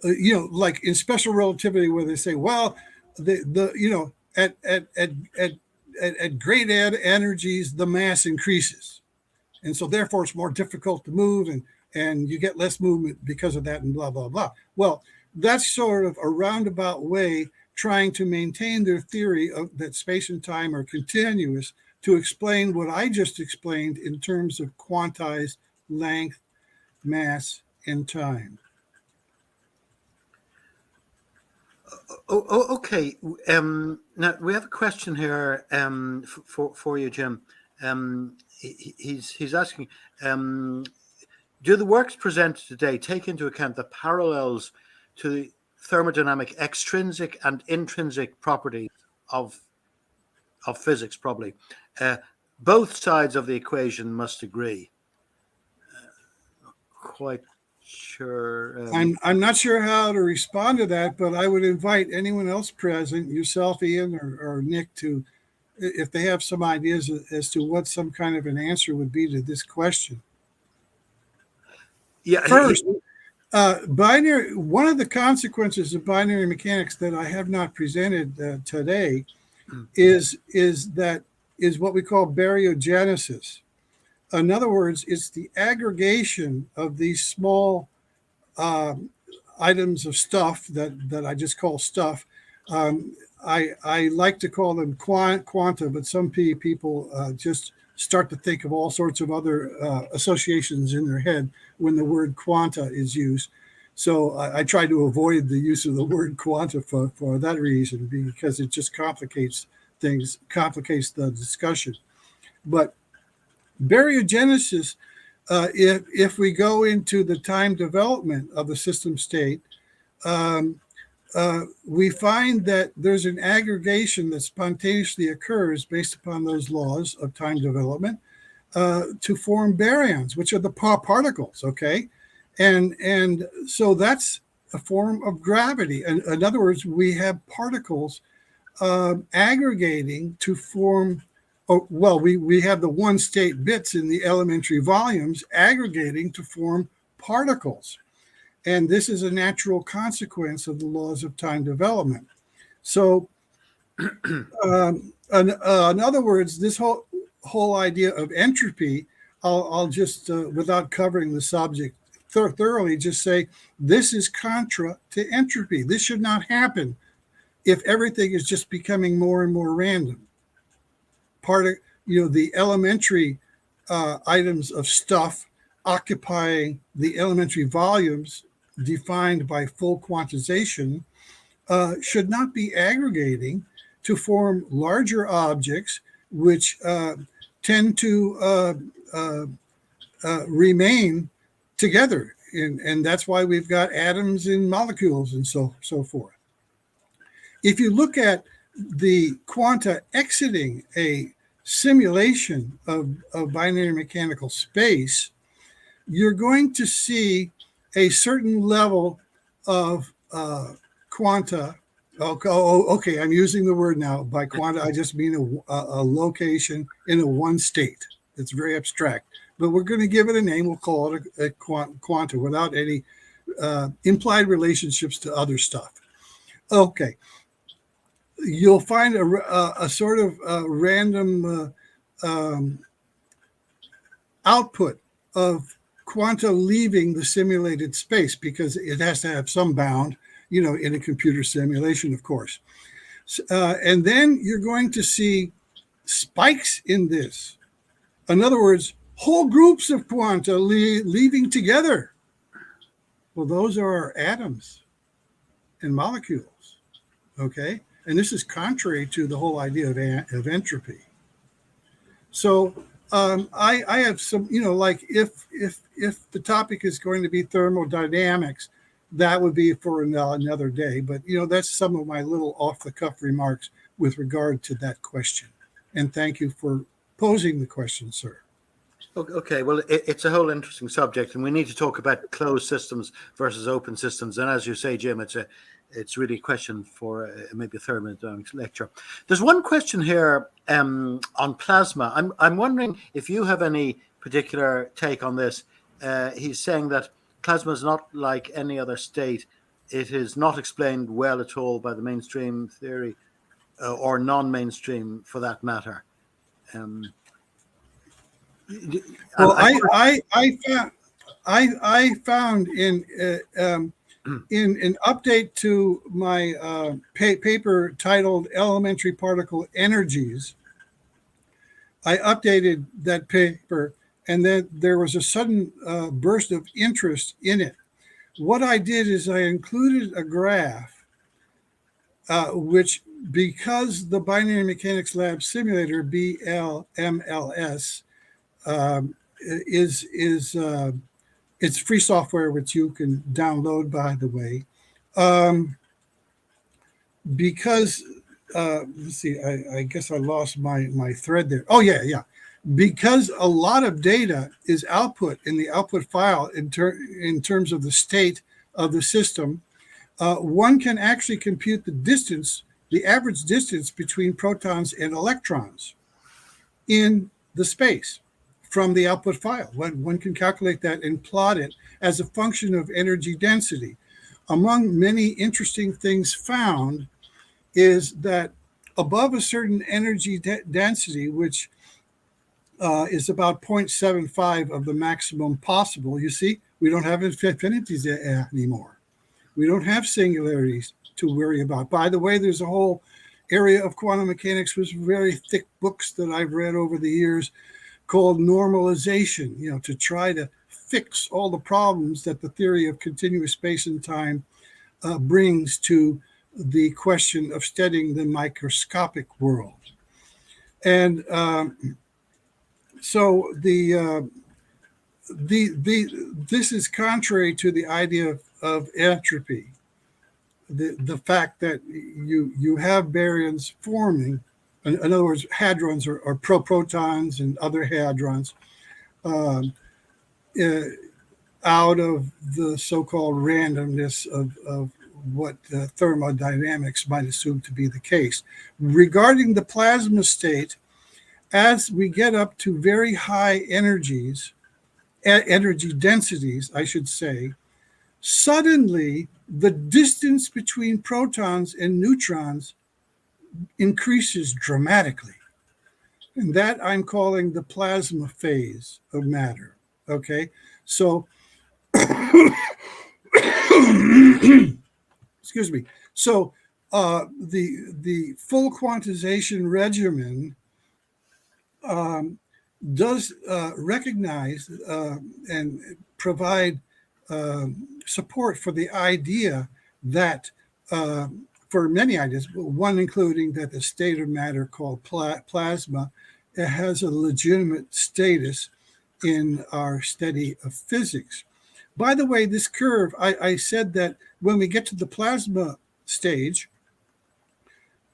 like in special relativity, where they say, well, at great energies, the mass increases. And so therefore it's more difficult to move and you get less movement because of that and blah, blah, blah. Well, that's sort of a roundabout way trying to maintain their theory of that space and time are continuous to explain what I just explained in terms of quantized length, mass, and time. Okay. Now we have a question here for you, Jim. He's asking, do the works presented today take into account the parallels to the thermodynamic extrinsic and intrinsic properties of of physics, probably. Both sides of the equation must agree. Quite sure. I'm not sure how to respond to that, but I would invite anyone else present, yourself, Ian, or Nick, to, if they have some ideas as to what some kind of an answer would be to this question. Yeah. First, binary. One of the consequences of binary mechanics that I have not presented today is what we call baryogenesis. In other words, it's the aggregation of these small items of stuff that I just call stuff. I like to call them quanta, but some people just start to think of all sorts of other associations in their head when the word quanta is used. So I try to avoid the use of the word quanta for that reason, because it just complicates things, complicates the discussion. But baryogenesis, if we go into the time development of the system state, we find that there's an aggregation that spontaneously occurs based upon those laws of time development to form baryons, which are the particles, okay? And so that's a form of gravity. In other words, we have particles aggregating to form, we have the one state bits in the elementary volumes aggregating to form particles. And this is a natural consequence of the laws of time development. So, in other words, this whole idea of entropy, I'll just, without covering the subject thoroughly, just say this is contra to entropy. This should not happen if everything is just becoming more and more random. Part of, the elementary items of stuff occupying the elementary volumes defined by full quantization should not be aggregating to form larger objects, which tend to remain together. And that's why we've got atoms and molecules and so forth. If you look at the quanta exiting a simulation of binary mechanical space, you're going to see a certain level of quanta. Okay, I'm using the word now. By quanta, I just mean a location in a one state. It's very abstract, but we're going to give it a name. We'll call it a quanta without any implied relationships to other stuff. Okay. You'll find a sort of random output of quanta leaving the simulated space, because it has to have some bound, in a computer simulation, of course. And then you're going to see spikes in this. In other words, whole groups of quanta leaving together. Well, those are our atoms and molecules, okay? And this is contrary to the whole idea of entropy. So I have some, like if the topic is going to be thermodynamics, that would be for another day. But, that's some of my little off-the-cuff remarks with regard to that question. And thank you for posing the question, sir. Okay, well, it's a whole interesting subject, and we need to talk about closed systems versus open systems. And as you say, Jim, it's really a question for maybe a thermodynamics lecture. There's one question here on plasma. I'm wondering if you have any particular take on this. He's saying that plasma is not like any other state. It is not explained well at all by the mainstream theory or non-mainstream, for that matter. Well, I found in an update to my paper titled Elementary Particle Energies, I updated that paper, and then there was a sudden burst of interest in it. What I did is I included a graph, which, because the Binary Mechanics Lab Simulator, BLMLS, it's free software which you can download, by the way, because let's see, I guess I lost my thread there. Oh yeah. Because a lot of data is output in the output file in terms of the state of the system, one can actually compute the average distance between protons and electrons in the space from the output file. One can calculate that and plot it as a function of energy density. Among many interesting things found is that above a certain energy density, which is about 0.75 of the maximum possible, you see, we don't have infinities anymore. We don't have singularities to worry about. By the way, there's a whole area of quantum mechanics with very thick books that I've read over the years called normalization, to try to fix all the problems that the theory of continuous space and time brings to the question of studying the microscopic world. And so this is contrary to the idea of entropy. The fact that you have baryons forming, in other words, hadrons or protons and other hadrons, out of the so-called randomness of what thermodynamics might assume to be the case. Regarding the plasma state, as we get up to very high energy densities, I should say, suddenly the distance between protons and neutrons increases dramatically. And that I'm calling the plasma phase of matter. Okay, so excuse me. So the full quantization regimen does recognize and provide support for the idea that, for many ideas, one including that the state of matter called plasma has a legitimate status in our study of physics. By the way, this curve, I said that when we get to the plasma stage,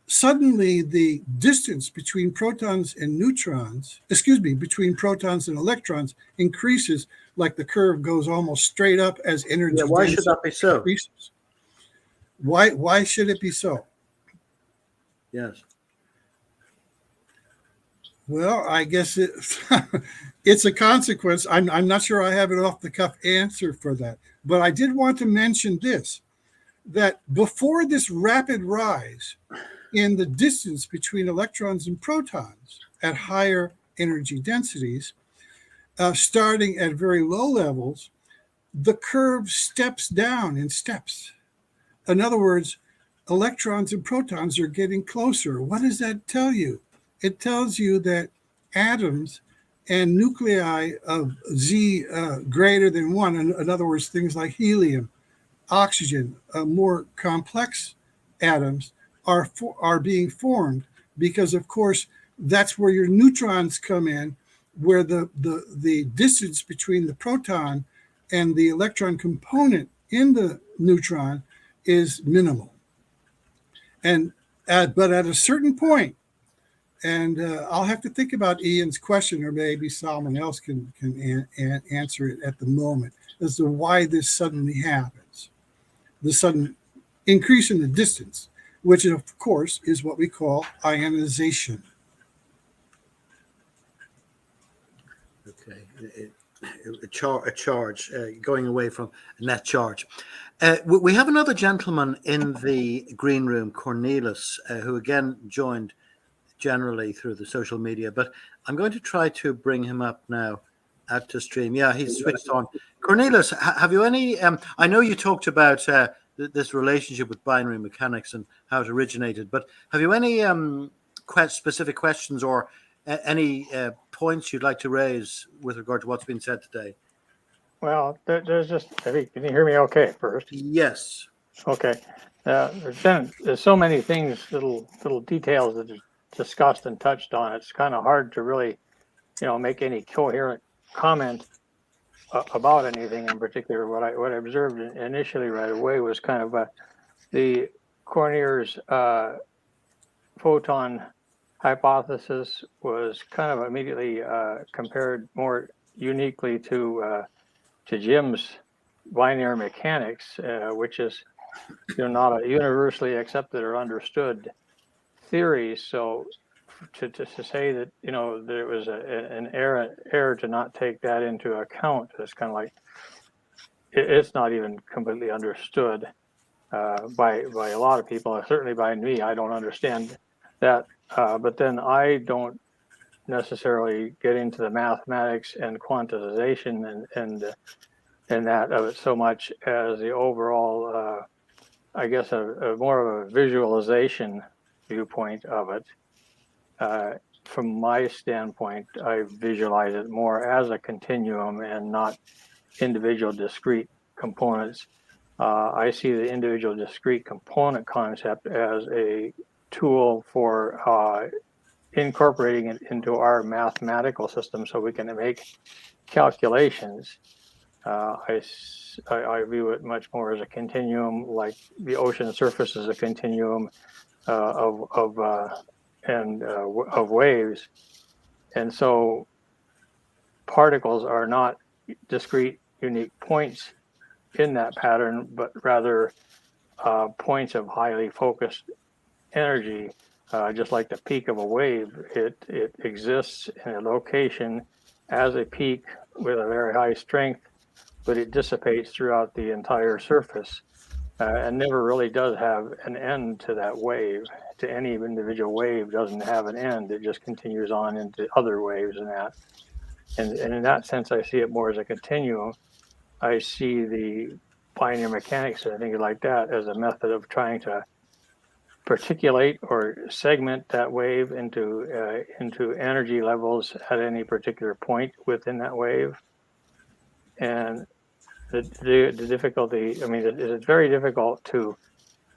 suddenly the distance between protons and between protons and electrons increases, like the curve goes almost straight up as energy density why should that be so? increases. Why should it be so? Yes. Well, I guess it's a consequence. I'm not sure I have an off-the-cuff answer for that. But I did want to mention this, that before this rapid rise in the distance between electrons and protons at higher energy densities, starting at very low levels, the curve steps down in steps. In other words, electrons and protons are getting closer. What does that tell you? It tells you that atoms and nuclei of Z greater than 1, in other words, things like helium, oxygen, more complex atoms are being formed, because, of course, that's where your neutrons come in, where the distance between the proton and the electron component in the neutron is minimal. And but at a certain point, and I'll have to think about Ian's question, or maybe someone else can answer it at the moment, as to why this suddenly happens. The sudden increase in the distance, which of course is what we call ionization. Okay, a charge, going away from a net charge. We have another gentleman in the green room, Cornelius, who again joined generally through the social media, but I'm going to try to bring him up now out to stream. Yeah, he's switched on. Cornelius, have you any, I know you talked about this relationship with binary mechanics and how it originated, but have you any specific questions or any points you'd like to raise with regard to what's been said today? Well, there's just, can you hear me okay first? Yes. Okay. There's so many things, little details that are discussed and touched on. It's kind of hard to really, make any coherent comment about anything in particular. What I observed initially right away was kind of the Cornier's photon hypothesis was kind of immediately compared more uniquely to Jim's binary mechanics, which is not a universally accepted or understood theory. So to say that there was an error to not take that into account is kind of like it's not even completely understood by a lot of people. Certainly by me, I don't understand that. But then I don't necessarily get into the mathematics and quantization and that of it so much as the overall, I guess, a more of a visualization viewpoint of it. From my standpoint, I visualize it more as a continuum and not individual discrete components. I see the individual discrete component concept as a tool for incorporating it into our mathematical system so we can make calculations. I view it much more as a continuum, like the ocean surface is a continuum of waves, and so particles are not discrete, unique points in that pattern, but rather points of highly focused energy. Just like the peak of a wave, it exists in a location as a peak with a very high strength, but it dissipates throughout the entire surface and never really does have an end to that wave. To any individual wave doesn't have an end. It just continues on into other waves and that. And in that sense, I see it more as a continuum. I see the binary mechanics and things like that as a method of trying to particulate or segment that wave into energy levels at any particular point within that wave. And the difficulty, I mean, it's very difficult to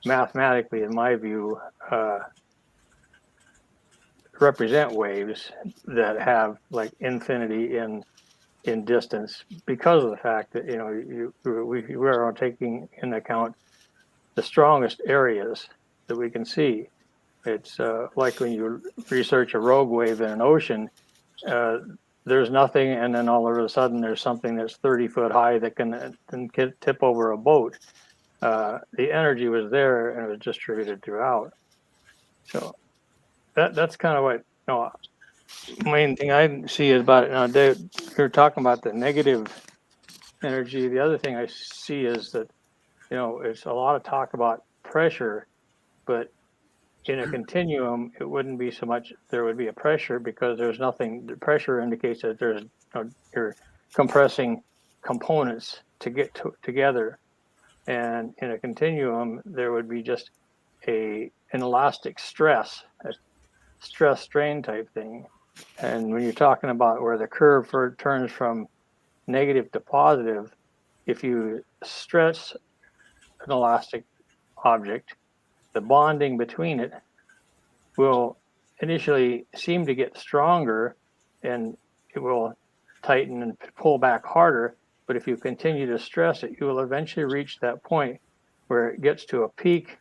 mathematically, in my view, represent waves that have like infinity in distance because of the fact that we are taking into account the strongest areas that we can see. It's like when you research a rogue wave in an ocean, there's nothing, and then all of a sudden there's something that's 30 foot high that can tip over a boat. The energy was there and it was distributed throughout. So that's kind of what main thing I see is about it. Dave, you're talking about the negative energy. The other thing I see is that it's a lot of talk about pressure, but in a continuum, it wouldn't be so much there would be a pressure because there's nothing. The pressure indicates that there's you're compressing components to get together, and in a continuum, there would be just an elastic stress, a stress strain type thing. And when you're talking about where the curve turns from negative to positive, if you stress an elastic object, the bonding between it will initially seem to get stronger and it will tighten and pull back harder. But if you continue to stress it, you will eventually reach that point where it gets to a peak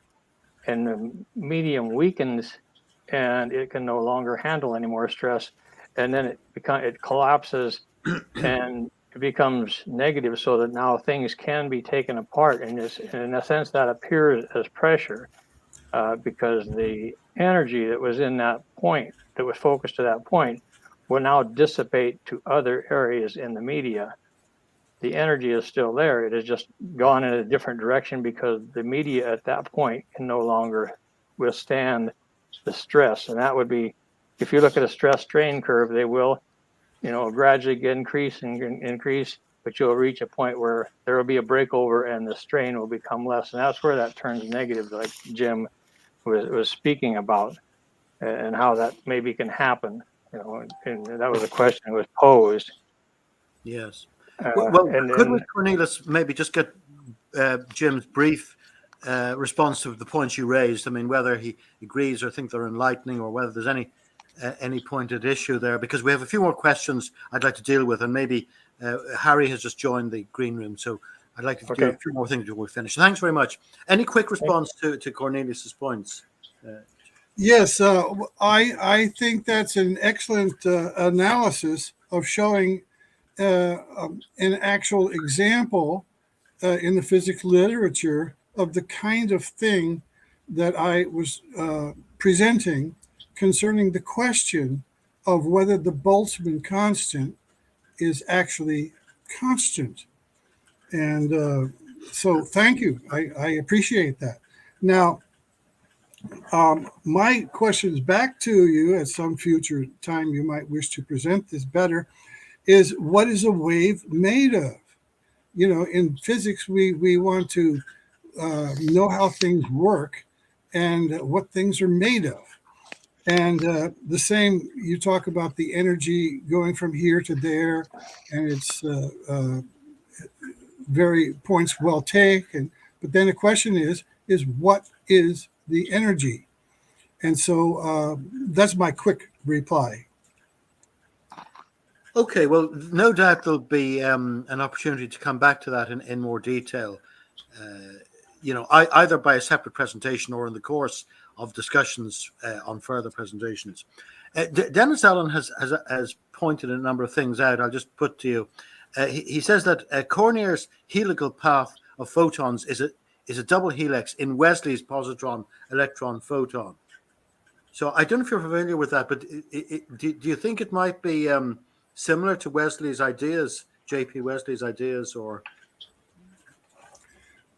and the medium weakens and it can no longer handle any more stress. And then it collapses and it becomes negative so that now things can be taken apart. And in a sense, that appears as pressure because the energy that was in that point, that was focused to that point, will now dissipate to other areas in the media. The energy is still there. It has just gone in a different direction because the media at that point can no longer withstand the stress. And that would be, if you look at a stress strain curve, they will, gradually increase and increase, but you'll reach a point where there will be a breakover and the strain will become less. And that's where that turns negative, like Jim was speaking about, and how that maybe can happen. And that was a question that was posed. Yes. Could we, Cornelius, maybe just get Jim's brief response to the points you raised? I mean, whether he agrees or thinks they're enlightening, or whether there's any pointed issue there, because we have a few more questions I'd like to deal with, and maybe Harry has just joined the green room, so I'd like to do a few more things before we finish. Thanks very much. Any quick response to Cornelius's points? Yes, I think that's an excellent analysis of showing an actual example in the physics literature of the kind of thing that I was presenting concerning the question of whether the Boltzmann constant is actually constant. And so thank you. I appreciate that. Now, my questions back to you at some future time you might wish to present this better is what is a wave made of? You know, in physics, we want to know how things work and what things are made of. And the same, you talk about the energy going from here to there, and it's very points well taken. But then the question is what is the energy? And so that's my quick reply. Okay, well, no doubt there'll be an opportunity to come back to that in more detail. Either by a separate presentation or in the course of discussions on further presentations. Dennis Allen has pointed a number of things out. I'll just put to you. He says that Cornier's helical path of photons is a double helix in Wesley's positron electron photon. So I don't know if you're familiar with that, but do you think it might be similar to Wesley's ideas, J.P. Wesley's ideas, or?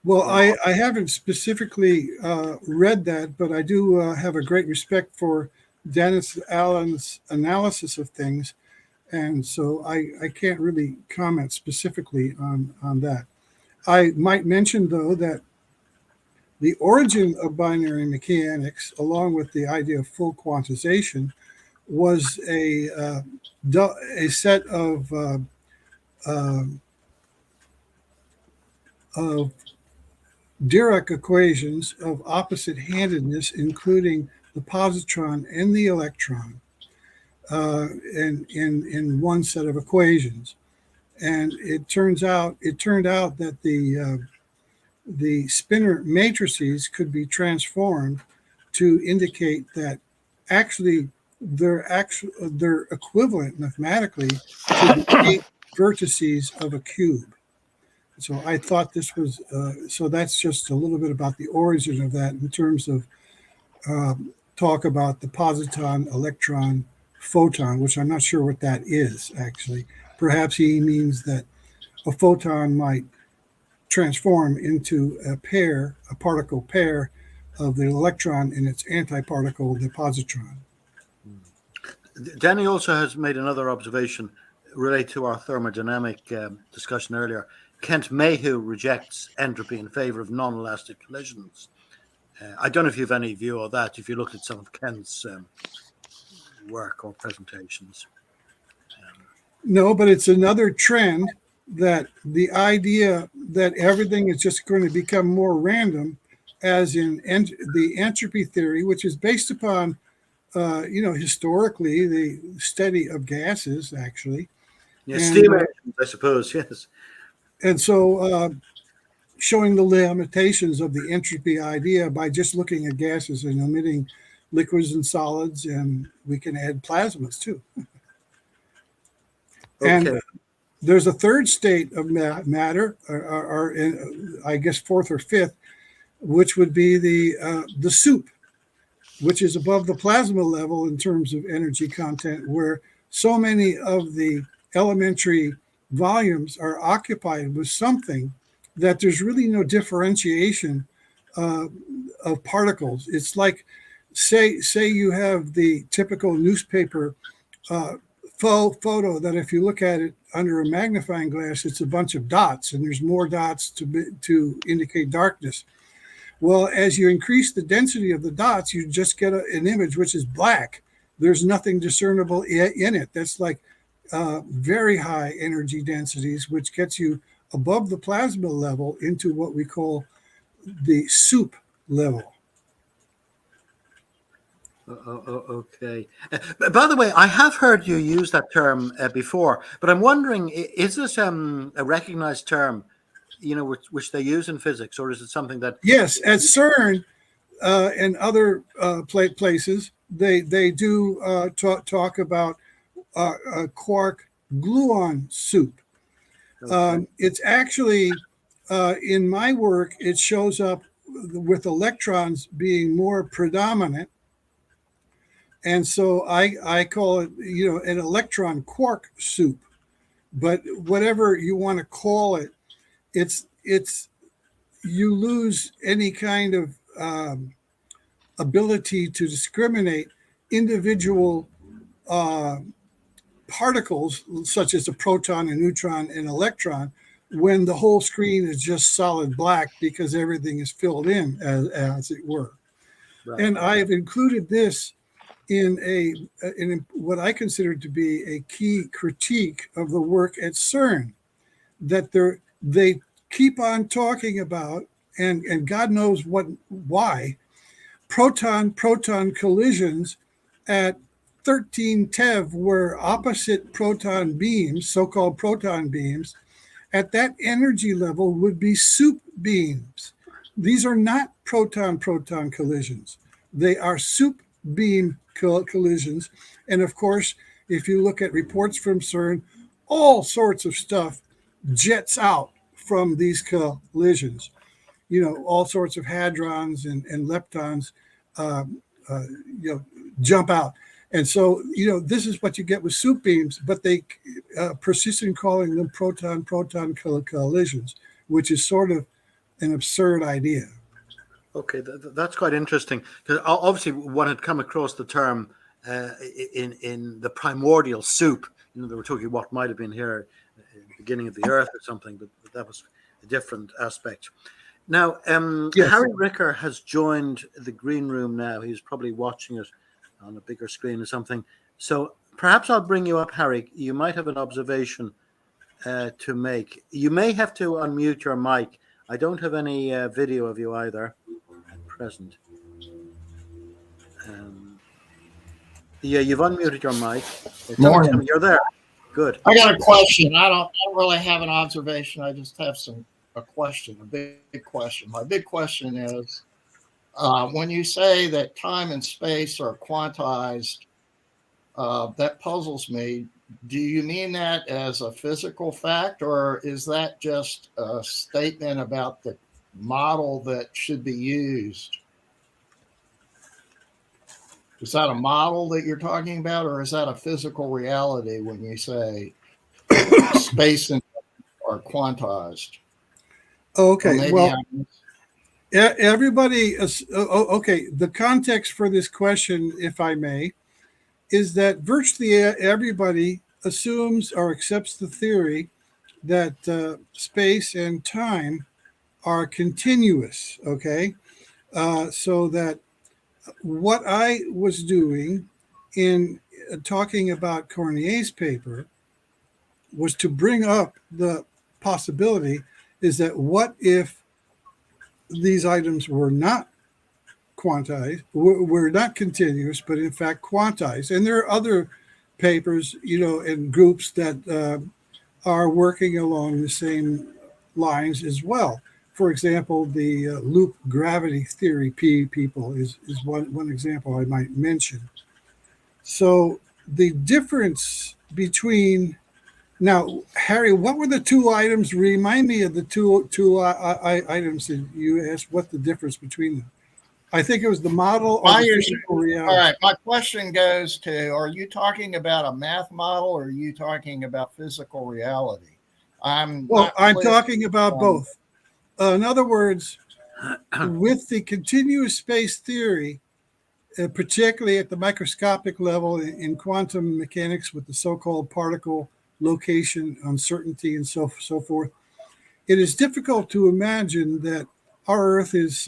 Well, I haven't specifically read that, but I do have a great respect for Dennis Allen's analysis of things. And so I can't really comment specifically on that. I might mention, though, that the origin of binary mechanics, along with the idea of full quantization, was a set of Dirac equations of opposite-handedness, including the positron and the electron, in one set of equations. And it turned out that the spinor matrices could be transformed to indicate that actually they're equivalent mathematically to the 8 vertices of a cube. So I thought this was, so that's just a little bit about the origin of that in terms of talk about the positron, electron, photon, which I'm not sure what that is actually. Perhaps he means that a photon might transform into a particle pair of the electron and its antiparticle, the positron. Danny also has made another observation related to our thermodynamic discussion earlier. Kent Mayhew rejects entropy in favor of non-elastic collisions. I don't know if you have any view of that, if you looked at some of Kent's work or presentations. No, but it's another trend that the idea that everything is just going to become more random, as in the entropy theory, which is based upon, historically, the study of gases, actually. Yeah, steam engines, I suppose, yes. And so showing the limitations of the entropy idea by just looking at gases and omitting liquids and solids, and we can add plasmas too. Okay. And there's a third state of matter, or I guess fourth or fifth, which would be the soup, which is above the plasma level in terms of energy content, where so many of the elementary volumes are occupied with something that there's really no differentiation of particles. It's like, say you have the typical newspaper photo that if you look at it under a magnifying glass, it's a bunch of dots, and there's more dots to indicate darkness. Well, as you increase the density of the dots, you just get an image which is black. There's nothing discernible in it. That's like very high energy densities, which gets you above the plasma level into what we call the soup level. Okay. By the way, I have heard you use that term before, but I'm wondering, is this a recognized term, which they use in physics, or is it something that? Yes, at CERN, and other places, they do talk about a quark gluon soup. Okay. It's actually, in my work, it shows up with electrons being more predominant. And so I call it, an electron quark soup. But whatever you want to call it, it's you lose any kind of ability to discriminate individual particles, such as a proton, a neutron, and electron, when the whole screen is just solid black because everything is filled in, as it were. Right. And I have included this in what I consider to be a key critique of the work at CERN, that they keep on talking about, and God knows why, proton-proton collisions at 13 TeV, where opposite proton beams, so-called proton beams, at that energy level would be soup beams. These are not proton-proton collisions. They are soup beam collisions. And of course, if you look at reports from CERN, all sorts of stuff jets out from these collisions. All sorts of hadrons and leptons, jump out. And so, this is what you get with soup beams, but they persist in calling them proton-proton collisions, which is sort of an absurd idea. Okay, that's quite interesting, because obviously one had come across the term in the primordial soup. They were talking what might have been here at the beginning of the Earth or something, but that was a different aspect. Now, Yes. Harry Ricker has joined the green room now. He's probably watching it on a bigger screen or something. So perhaps I'll bring you up, Harry. You might have an observation to make. You may have to unmute your mic. I don't have any video of you either at present. Yeah, you've unmuted your mic. Tell me you're there. Good. I got a question. I don't really have an observation. I just have a question, a big question. My big question is, when you say that time and space are quantized, that puzzles me. Do you mean that as a physical fact, or is that just a statement about the model that should be used? Is that a model that you're talking about, or is that a physical reality when you say space and are quantized? Okay, well, everybody, okay, the context for this question, if I may, is that virtually everybody assumes or accepts the theory that space and time are continuous, okay? So that what I was doing in talking about Cornier's paper was to bring up the possibility is that what if these items were not quantized, were not continuous, but in fact quantized. And there are other papers, and groups that are working along the same lines as well. For example, the loop gravity theory people is one example I might mention. So the difference between, now, Harry, what were the two items? Remind me of the two items that you asked. What the difference between them? I think it was the model or the physical reality. All right. My question goes to: are you talking about a math model, or are you talking about physical reality? I'm talking about both. In other words, with the continuous space theory, particularly at the microscopic level in quantum mechanics, with the so-called particle location uncertainty and so forth, it is difficult to imagine that our Earth is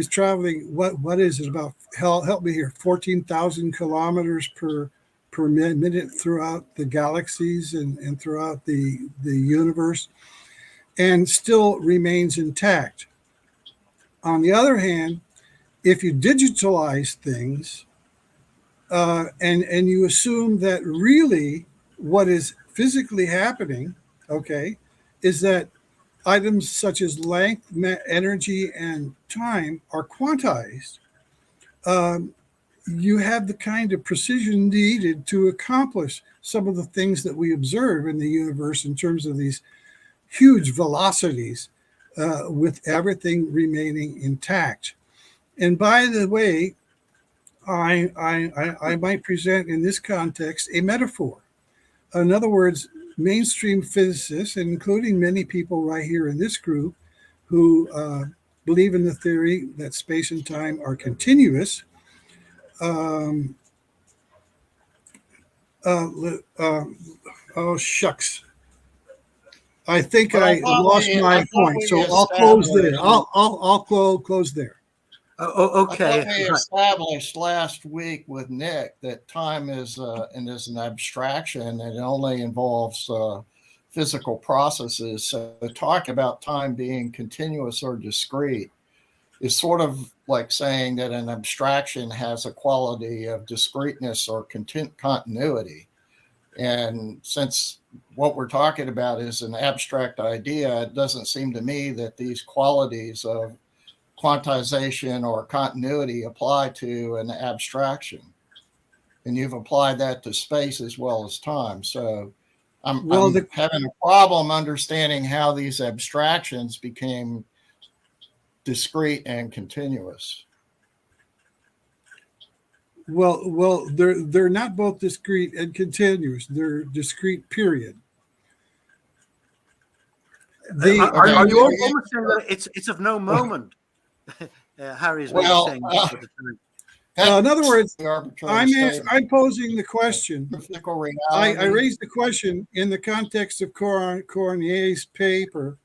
traveling, what is it, about, help me here, 14,000 kilometers per minute throughout the galaxies and throughout the universe, and still remains intact. On the other hand, if you digitalize things and you assume that really what is physically happening, okay, is that items such as length, energy, and time are quantized, you have the kind of precision needed to accomplish some of the things that we observe in the universe in terms of these huge velocities, with everything remaining intact. And by the way, I might present in this context a metaphor. In other words, mainstream physicists, including many people right here in this group, who believe in the theory that space and time are continuous, oh shucks, I think But I lost my point, so I'll close there. I'll close there. Okay. I thought we established last week with Nick that time is an abstraction and it only involves physical processes. So talk about time being continuous or discrete is sort of like saying that an abstraction has a quality of discreteness or continuity. And since what we're talking about is an abstract idea, it doesn't seem to me that these qualities of quantization or continuity apply to an abstraction. And you've applied that to space as well as time. So I'm having a problem understanding how these abstractions became discrete and continuous. Well, they're not both discrete and continuous. They're discrete, period. Are you almost saying that it's of no moment? Harry's saying. In other words, I'm posing the question. I raised the question in the context of Cornier's paper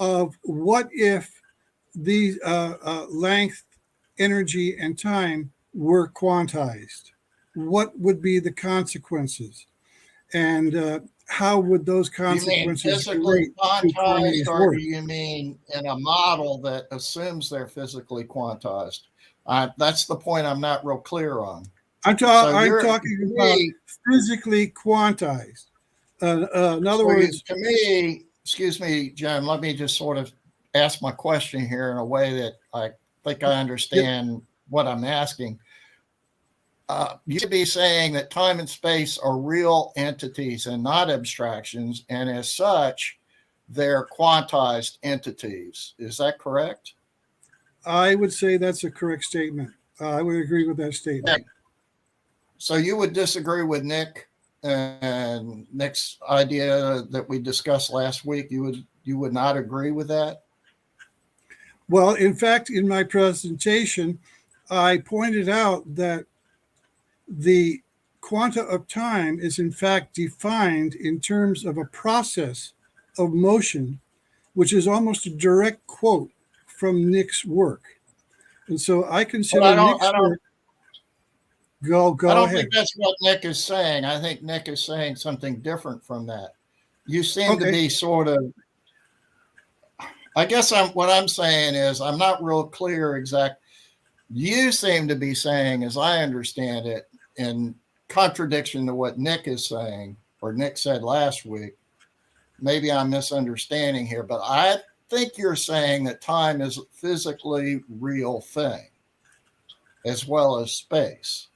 of what if these length, energy, and time were quantized? What would be the consequences? And how would those consequences relate to Cornier's work? Or do you mean in a model that assumes they're physically quantized? That's the point I'm not real clear on. I'm talking about physically quantized. In other words, to me, excuse me, Jim, let me just sort of ask my question here in a way that I think I understand what I'm asking. You should be saying that time and space are real entities and not abstractions, and as such, they're quantized entities. Is that correct? I would say that's a correct statement. I would agree with that statement. So you would disagree with Nick and Nick's idea that we discussed last week? You would not agree with that? Well, in fact, in my presentation, I pointed out that the quanta of time is in fact defined in terms of a process of motion, which is almost a direct quote from Nick's work. And so I consider Nick's work. Go ahead. I don't think that's what Nick is saying. I think Nick is saying something different from that. You seem to be sort of, I guess what I'm saying is I'm not real clear exact. You seem to be saying, as I understand it, in contradiction to what Nick is saying, or Nick said last week, maybe I'm misunderstanding here, but I think you're saying that time is a physically real thing, as well as space.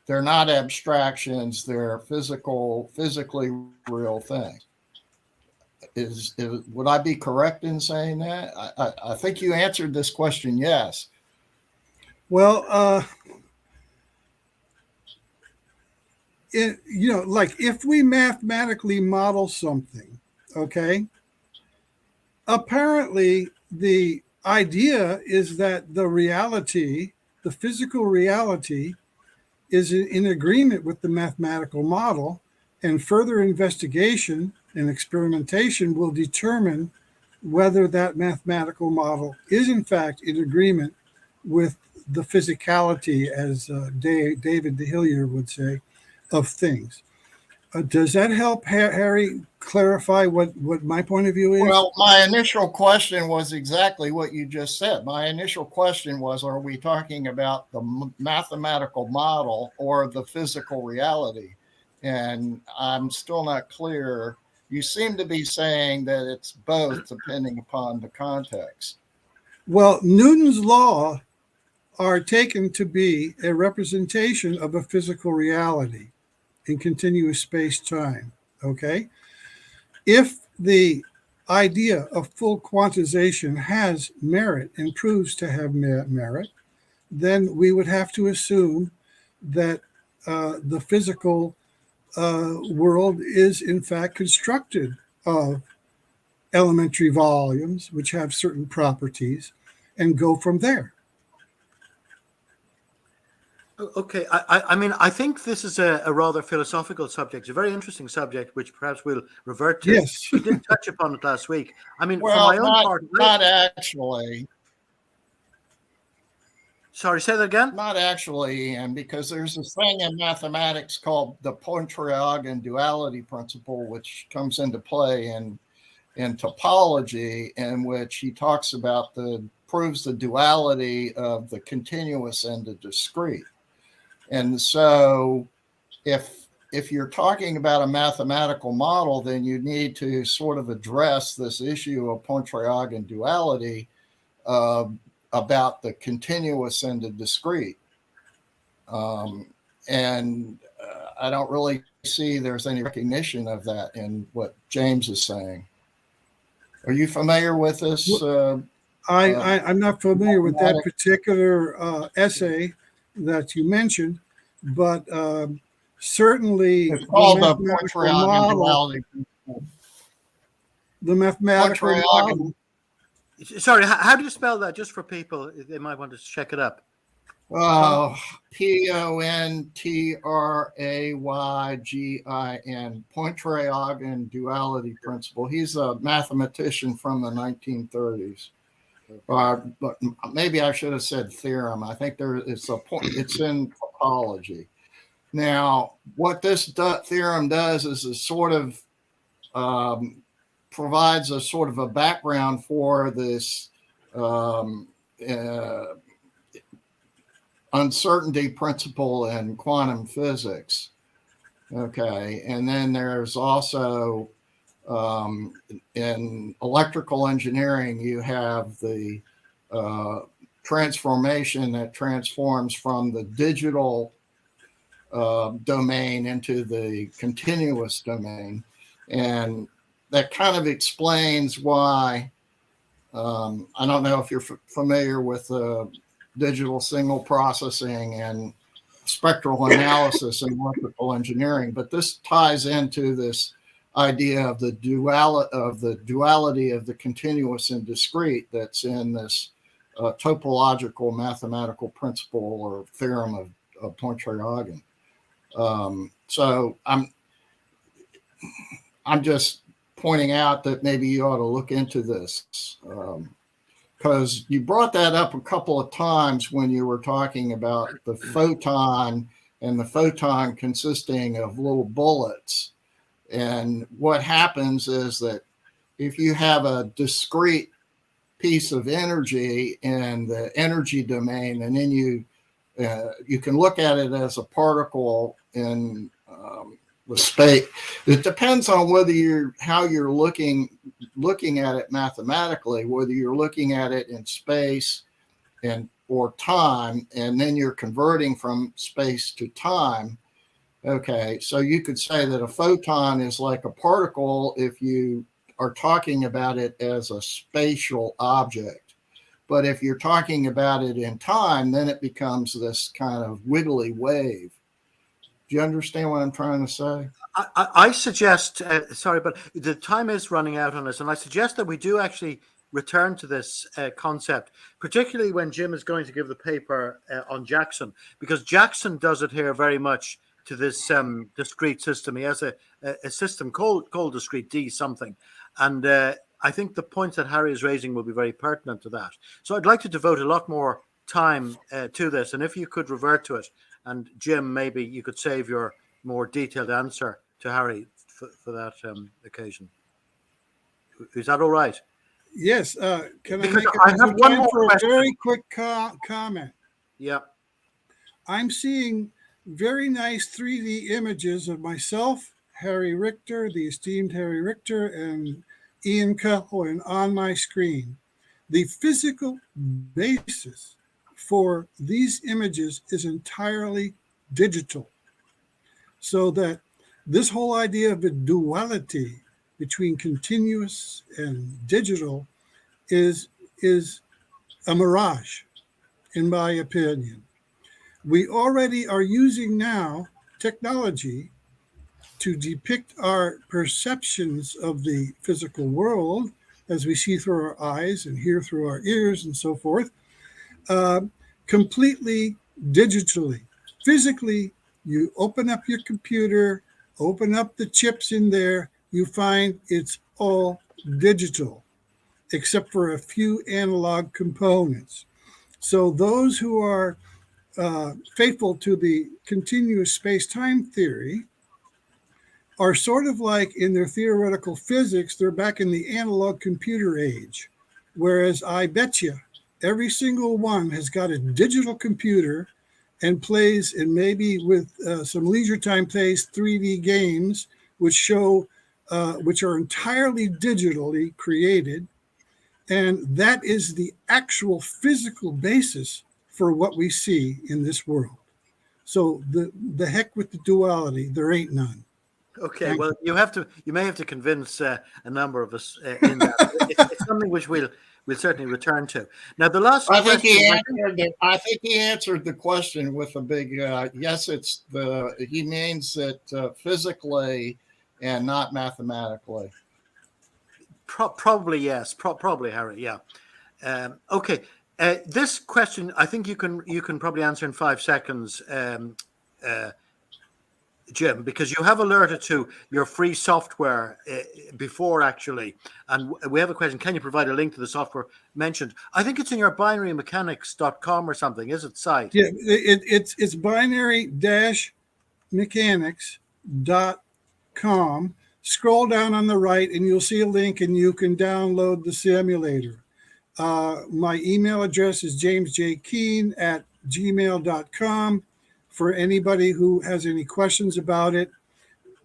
They're not abstractions, they're physically real things. Would I be correct in saying that? I think you answered this question, yes. Well, like if we mathematically model something, okay, apparently the idea is that the reality, the physical reality, is in agreement with the mathematical model, and further investigation and experimentation will determine whether that mathematical model is in fact in agreement with the physicality, as David DeHillier would say, of things. Does that help, Harry, clarify what my point of view is? Well, my initial question was exactly what you just said. My initial question was, are we talking about the mathematical model or the physical reality? And I'm still not clear You seem to be saying that it's both depending upon the context. Well, Newton's law are taken to be a representation of a physical reality in continuous space-time, okay? If the idea of full quantization has merit and proves to have merit, then we would have to assume that the physical world is in fact constructed of elementary volumes which have certain properties and go from there. Okay, I mean, I think this is a rather philosophical subject. It's a very interesting subject, which perhaps we'll revert to. Yes. We did touch upon it last week. I mean, for Well, my own part, not actually. sorry, say that again. Not actually, Ian, because there's this thing in mathematics called the Pointryagin duality principle, which comes into play in topology, in which he talks about proves the duality of the continuous and the discrete. And so if you're talking about a mathematical model, then you need to sort of address this issue of Pointryagin duality about the continuous and the discrete. And I don't really see there's any recognition of that in what James is saying. Are you familiar with this? I'm not familiar with that particular essay that you mentioned, but certainly it's called the Pointryagin duality. The mathematical model. Sorry, how do you spell that? Just for people, they might want to check it up. Pointryagin, Pointryagin duality principle. He's a mathematician from the 1930s. But maybe I should have said theorem. I think it's in topology. Now, what this theorem does is it sort of provides a sort of a background for this uncertainty principle in quantum physics. Okay, and then there's also in electrical engineering, you have the transformation that transforms from the digital domain into the continuous domain. And that kind of explains why, I don't know if you're familiar with digital signal processing and spectral analysis in electrical engineering, but this ties into this idea of the duality of the continuous and discrete that's in this topological mathematical principle or theorem of Pointryagin. So I'm just pointing out that maybe you ought to look into this, because you brought that up a couple of times when you were talking about the photon and the photon consisting of little bullets. And what happens is that if you have a discrete piece of energy in the energy domain, and then you can look at it as a particle in the space. It depends on how you're looking at it mathematically, whether you're looking at it in space or time, and then you're converting from space to time. Okay, so you could say that a photon is like a particle if you are talking about it as a spatial object. But if you're talking about it in time, then it becomes this kind of wiggly wave. Do you understand what I'm trying to say? I suggest, sorry, but the time is running out on us, and I suggest that we do actually return to this concept, particularly when Jim is going to give the paper on Jackson, because Jackson does it here very much to this discrete system. He has a system called discrete D something, and I think the points that Harry is raising will be very pertinent to that. So I'd like to devote a lot more time to this, and if you could revert to it, and Jim, maybe you could save your more detailed answer to Harry for that occasion. Is that all right? Yes. Can Because I I have one more for a question. very quick comment? Yeah. I'm seeing very nice 3D images of myself Harry Richter, the esteemed Harry Richter, and Ian Cohen on my screen. The physical basis for these images is entirely digital. So that this whole idea of a duality between continuous and digital is a mirage, in my opinion. We already are using now technology to depict our perceptions of the physical world as we see through our eyes and hear through our ears and so forth, completely digitally. Physically, you open up your computer, open up the chips in there, you find it's all digital, except for a few analog components. So those who are faithful to the continuous space-time theory are sort of like in their theoretical physics, they're back in the analog computer age. Whereas I bet you every single one has got a digital computer and plays, and maybe with some leisure time plays 3D games, which show, which are entirely digitally created. And that is the actual physical basis for what we see in this world. So the heck with the duality, there ain't none. Okay, Thank well, you may have to convince a number of us in that. It's something which we'll certainly return to. Now, the last I think question, I think he answered the question with a big yes. He means it physically and not mathematically. probably yes, probably Harry, yeah. Okay, this question I think you can probably answer in 5 seconds, Jim, because you have alerted to your free software before actually, and we have a question. Can you provide a link to the software mentioned? I think it's in your binarymechanics.com or something. Is it site? Yeah, it's binary-mechanics.com. Scroll down on the right and you'll see a link and you can download the simulator. My email address is jamesjkeen@gmail.com. For anybody who has any questions about it,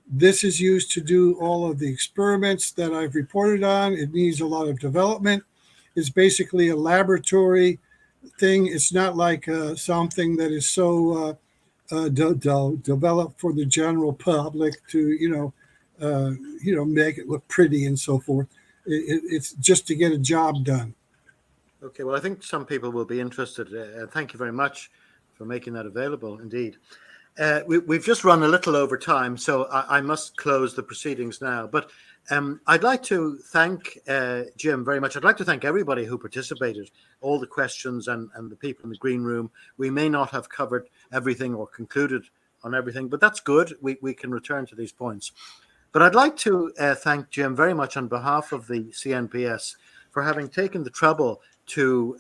this is used to do all of the experiments that I've reported on. It needs a lot of development. It's basically a laboratory thing. It's not like something that is so developed for the general public to, make it look pretty and so forth. It's just to get a job done. Okay, well, I think some people will be interested. Thank you very much for making that available, indeed. We've just run a little over time, so I must close the proceedings now. But I'd like to thank Jim very much. I'd like to thank everybody who participated, all the questions and the people in the green room. We may not have covered everything or concluded on everything, but that's good. We can return to these points. But I'd like to thank Jim very much on behalf of the CNPS for having taken the trouble to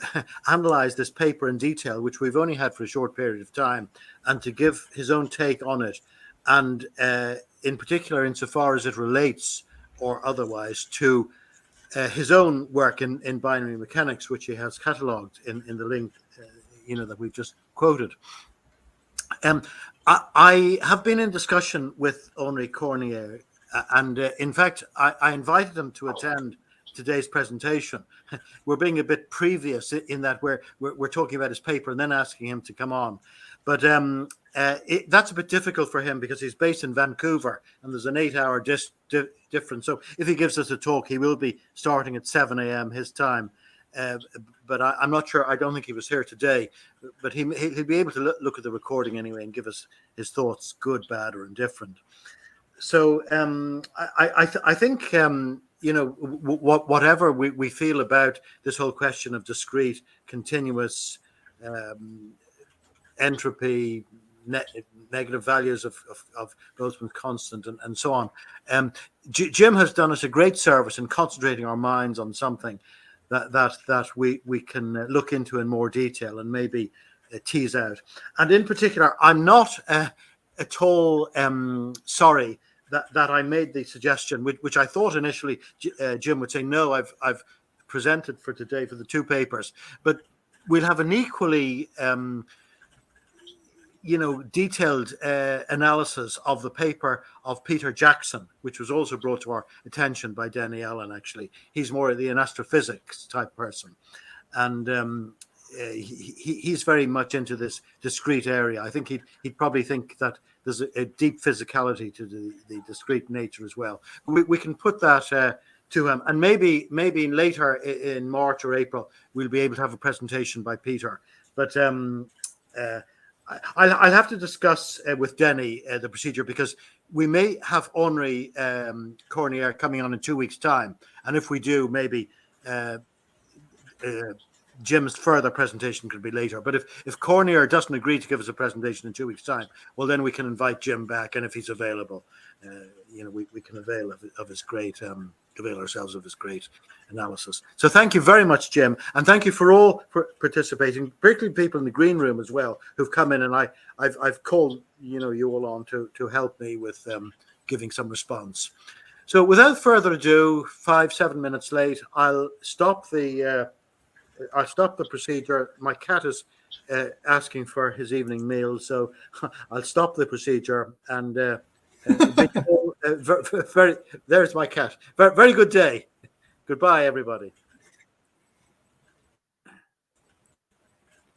analyze this paper in detail, which we've only had for a short period of time, and to give his own take on it. And in particular, insofar as it relates or otherwise to his own work in binary mechanics, which he has catalogued in the link, that we've just quoted. I have been in discussion with Henri Cornier, and in fact, I invited him to attend today's presentation. We're being a bit previous in that we're talking about his paper and then asking him to come on. But that's a bit difficult for him because he's based in Vancouver and there's an 8-hour difference. So if he gives us a talk, he will be starting at 7 a.m. his time. But I'm not sure. I don't think he was here today. But he'll be able to look at the recording anyway and give us his thoughts, good, bad, or indifferent. So I think whatever we feel about this whole question of discrete, continuous entropy, negative values of Boltzmann's constant, and so on. Jim has done us a great service in concentrating our minds on something that we can look into in more detail and maybe tease out. And in particular, I'm not at all sorry that I made the suggestion, which I thought initially Jim would say, no, I've presented for today for the two papers, but we'll have an equally detailed analysis of the paper of Peter Jackson, which was also brought to our attention by Denny Allen. Actually, he's more an astrophysics type person, and he's very much into this discrete area. I think he'd probably think that there's a deep physicality to the discrete nature as well. We can put that to him, and maybe later in March or April we'll be able to have a presentation by Peter. But I'll have to discuss with Denny the procedure, because we may have Henri Cornier coming on in 2 weeks' time, and if we do, maybe Jim's further presentation could be later. But if Cornier doesn't agree to give us a presentation in 2 weeks' time, well, then we can invite Jim back, and if he's available, we can avail of his great avail ourselves of his great analysis. So thank you very much, Jim, and thank you for participating, particularly people in the green room as well who've come in, and I've called you all on to help me with giving some response. So without further ado, 7 minutes late, I'll stop the procedure. My cat is asking for his evening meal, so I'll stop the procedure and there's my cat. Very good day. Goodbye, everybody.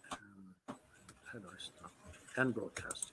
How do I stop? End broadcast.